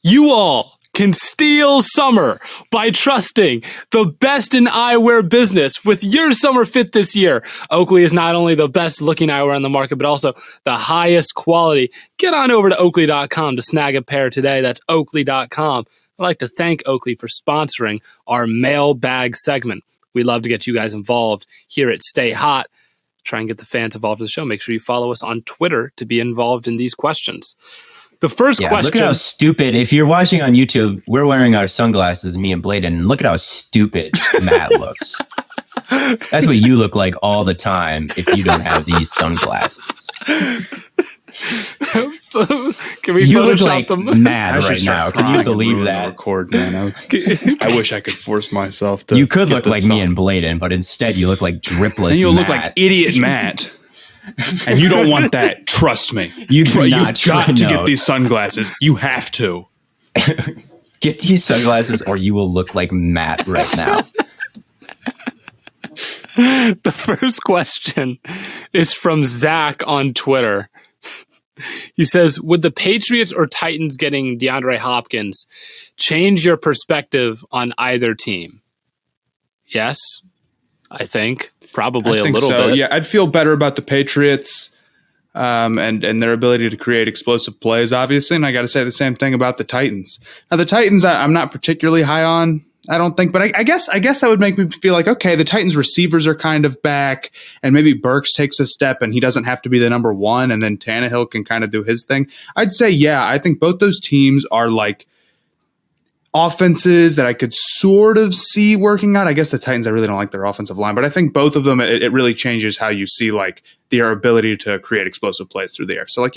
you all can steal summer by trusting the best in eyewear business with your summer fit this year. Oakley is not only the best looking eyewear on the market, but also the highest quality. Get on over to Oakley.com to snag a pair today. That's Oakley.com. I'd like to thank Oakley for sponsoring our mailbag segment. We love to get you guys involved here at Stay Hot. Try and get the fans involved in the show. Make sure you follow us on Twitter to be involved in these questions. The first question. Look at how stupid. If you're watching on YouTube, we're wearing our sunglasses, me and Blaiden, and look at how stupid Matt looks. That's what you look like all the time if you don't have these sunglasses. Can we you Photoshop look like them? Mad right now. Can you believe that? Record, man. I wish I could force myself to. You could look like me and Blaiden, but instead you look like dripless. And you'll Matt. look like idiot Matt. And you don't want that. Trust me. You've got to get these sunglasses. You have to get these sunglasses, or you will look like Matt right now. The first question is from Zach on Twitter. He says, would the Patriots or Titans getting DeAndre Hopkins change your perspective on either team? Yes, I think. Probably a little bit. Yeah, I'd feel better about the Patriots and their ability to create explosive plays, obviously. And I got to say the same thing about the Titans. Now, the Titans, I'm not particularly high on, I don't think. But I guess that would make me feel like, okay, the Titans receivers are kind of back, and maybe Burks takes a step and he doesn't have to be the number one, and then Tannehill can kind of do his thing. I'd say, yeah, I think both those teams are offenses that I could sort of see working out. I guess the Titans, I really don't like their offensive line, but I think both of them, it really changes how you see their ability to create explosive plays through the air. So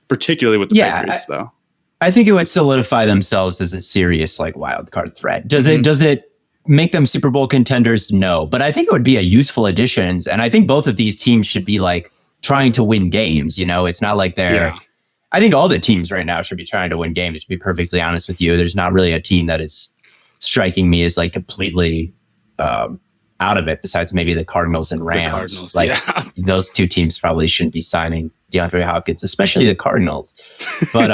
particularly with the Patriots though. I think it would solidify themselves as a serious wild card threat. Does it make them Super Bowl contenders? No, but I think it would be a useful addition. And I think both of these teams should be trying to win games. It's not like they're, yeah. I think all the teams right now should be trying to win games, to be perfectly honest with you. There's not really a team that is striking me as completely out of it, besides maybe the Cardinals and Rams. Those two teams probably shouldn't be signing DeAndre Hopkins, especially the Cardinals. But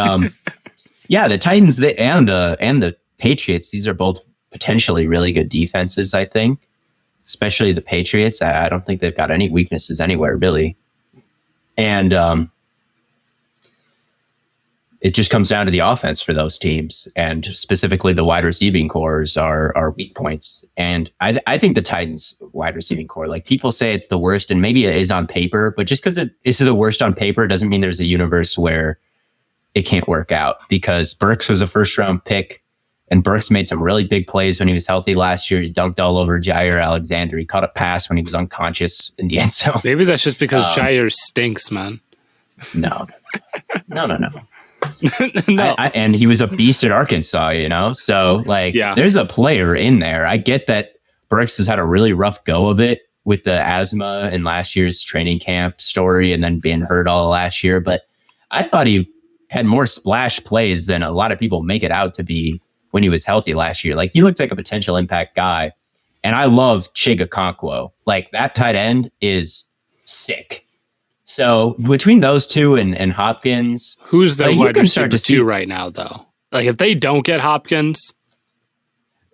the Titans and the Patriots, these are both potentially really good defenses, I think. Especially the Patriots. I don't think they've got any weaknesses anywhere, really. And it just comes down to the offense for those teams, and specifically the wide receiving cores are weak points. And I think the Titans wide receiving core, like people say it's the worst, and maybe it is on paper, but just because it is the worst on paper doesn't mean there's a universe where it can't work out, because Burks was a first round pick, and Burks made some really big plays when he was healthy last year. He dunked all over Jair Alexander. He caught a pass when he was unconscious in the end zone. Maybe that's just because Jair stinks, man. No. No. And he was a beast at Arkansas, you know? So, like, there's a player in there. I get that Burks has had a really rough go of it with the asthma in last year's training camp story and then being hurt all last year. But I thought he had more splash plays than a lot of people make it out to be when he was healthy last year. Like, he looked like a potential impact guy. And I love Chig Okonkwo. Like, that tight end is sick. So between those two and Hopkins, who's the wide receiver two right now, though? Like, if they don't get Hopkins,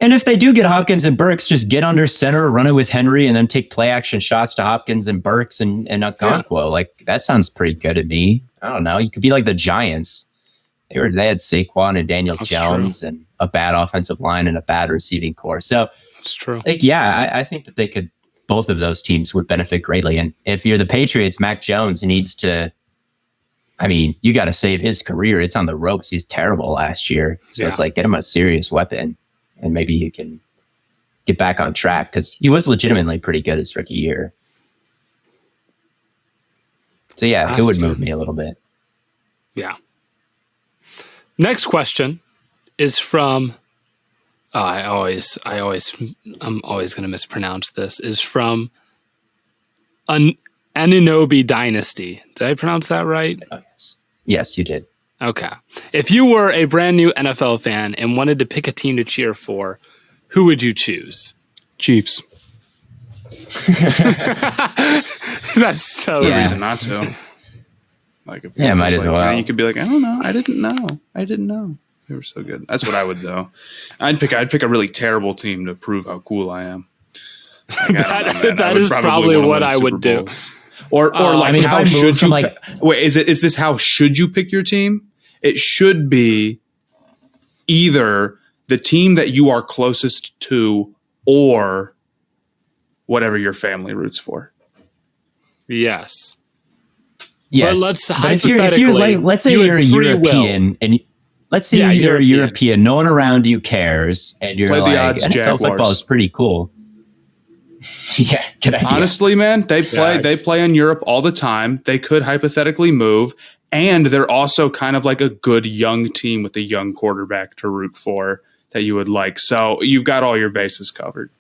and if they do get Hopkins and Burks, just get under center, run it with Henry, and then take play action shots to Hopkins and Burks and Okonkwo. Like, that sounds pretty good to me. I don't know. You could be like the Giants. They had Saquon and Daniel Jones and a bad offensive line and a bad receiving core. So that's true. Like, I think that they could. Both of those teams would benefit greatly. And if you're the Patriots, Mac Jones needs to, I mean, you got to save his career. It's on the ropes. He's terrible last year. So it's like, get him a serious weapon and maybe he can get back on track, because he was legitimately pretty good his rookie year. So yeah, it would move me a little bit. Yeah. Next question is from, I'm always going to mispronounce this, is from an Anunoby Dynasty. Did I pronounce that right? Oh, yes. Yes, you did. Okay. If you were a brand new NFL fan and wanted to pick a team to cheer for, who would you choose? Chiefs. That's so reason not to. Like, if might as well. You could be like, I don't know. I didn't know. They were so good. That's what I would do. I'd pick a really terrible team to prove how cool I am. Like, that is probably what I would do. Or like, I mean, how should you? Wait, is this how should you pick your team? It should be either the team that you are closest to, or whatever your family roots for. Yes. Yes. But let's hypothetically, if you're like, let's say you're a European and. Let's say you're a European, no one around you cares, and you're like, NFL football is pretty cool. Yeah, good idea. Honestly, man, they play in Europe all the time. They could hypothetically move, and they're also kind of like a good young team with a young quarterback to root for that you would like. So you've got all your bases covered.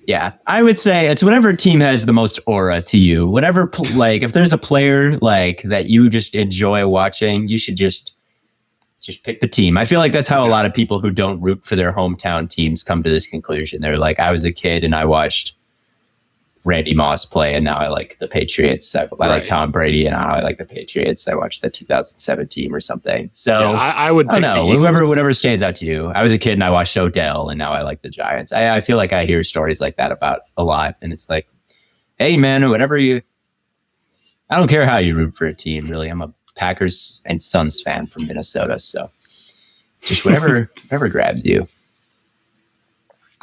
Yeah, I would say it's whatever team has the most aura to you. Whatever, like, if there's a player like that you just enjoy watching, you should just pick the team. I feel like that's how a lot of people who don't root for their hometown teams come to this conclusion. They're like, I was a kid and I watched Randy Moss play, and now I like the Patriots. I like Tom Brady, and now I like the Patriots. I watched the 2007 team or something. So I would pick know. Whatever stands out to you. I was a kid and I watched Odell, and now I like the Giants. I feel like I hear stories like that about a lot, and it's like, hey man, whatever you. I don't care how you root for a team. Really, I'm a Packers and Suns fan from Minnesota, so just whatever grabs you.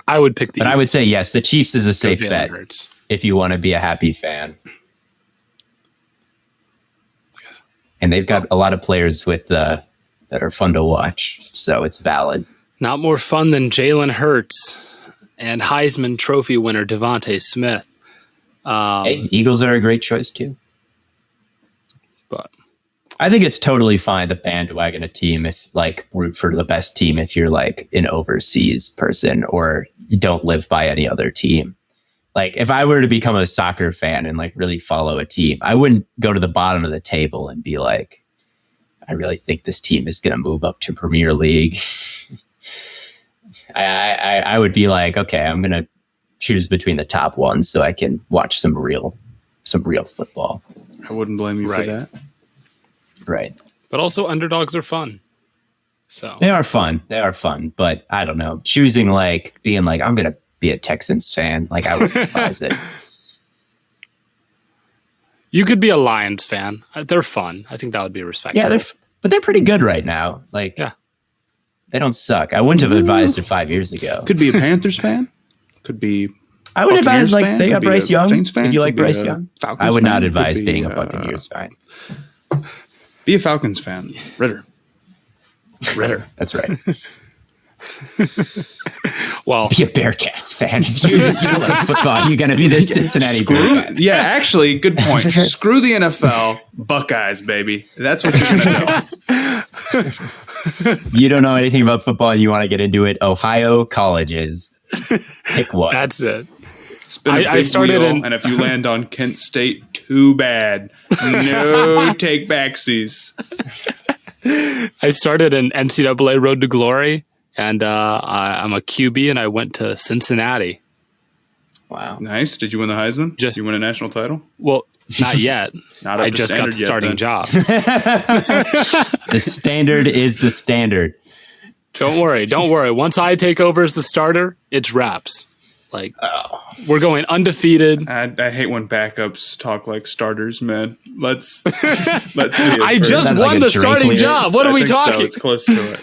I would pick I would say yes, the Chiefs is a safe bet if you want to be a happy fan. Yes. And they've got a lot of players with that are fun to watch, so it's valid. Not more fun than Jalen Hurts and Heisman Trophy winner Devontae Smith. Hey, Eagles are a great choice too. But I think it's totally fine to bandwagon a team if like root for the best team if you're like an overseas person or you don't live by any other team. Like if I were to become a soccer fan and like really follow a team, I wouldn't go to the bottom of the table and be like, I really think this team is going to move up to Premier League. I would be like, okay, I'm going to choose between the top ones so I can watch some real football. I wouldn't blame you for that. Right. But also underdogs are fun. So They are fun, but I don't know. Choosing like being like, I'm going to be a Texans fan, like I wouldn't advise it. You could be a Lions fan. They're fun. I think that would be respectable. Yeah, but they're pretty good right now. Like, they don't suck. I wouldn't have advised it 5 years ago. Could be a Panthers fan. Could be. I would advise, like, fan, they got Bryce Young. If you like Bryce Young, Falcons I would not fan, advise could being be, a Buccaneers fan. Be a Falcons fan. Ritter. That's right. Well, be a Bearcats fan. If you like football, you're going to be the Cincinnati Bearcats. Yeah, actually, good point. Screw the NFL. Buckeyes, baby. That's what you're going to do. You don't know anything about football and you want to get into it. Ohio colleges. Pick one. That's it. Spin a big I started wheel, and if you land on Kent State, too bad. No take backsies. I started an NCAA Road to Glory, and I'm a QB, and I went to Cincinnati. Wow. Nice. Did you win the Heisman? Did you win a national title? Well, not yet. Not I just got the starting job. The standard is the standard. Don't worry. Once I take over as the starter, it's wraps. Like, we're going undefeated. I hate when backups talk like starters, man. Let's see. I just won the starting job. What are we talking? So. It's close to it.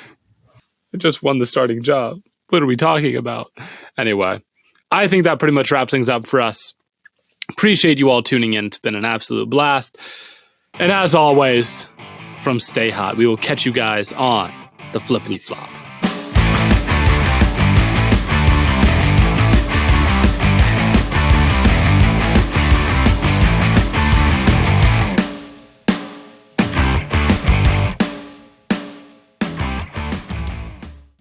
I just won the starting job. What are we talking about? Anyway, I think that pretty much wraps things up for us. Appreciate you all tuning in. It's been an absolute blast. And as always, from Stay Hot, we will catch you guys on the flippity flop.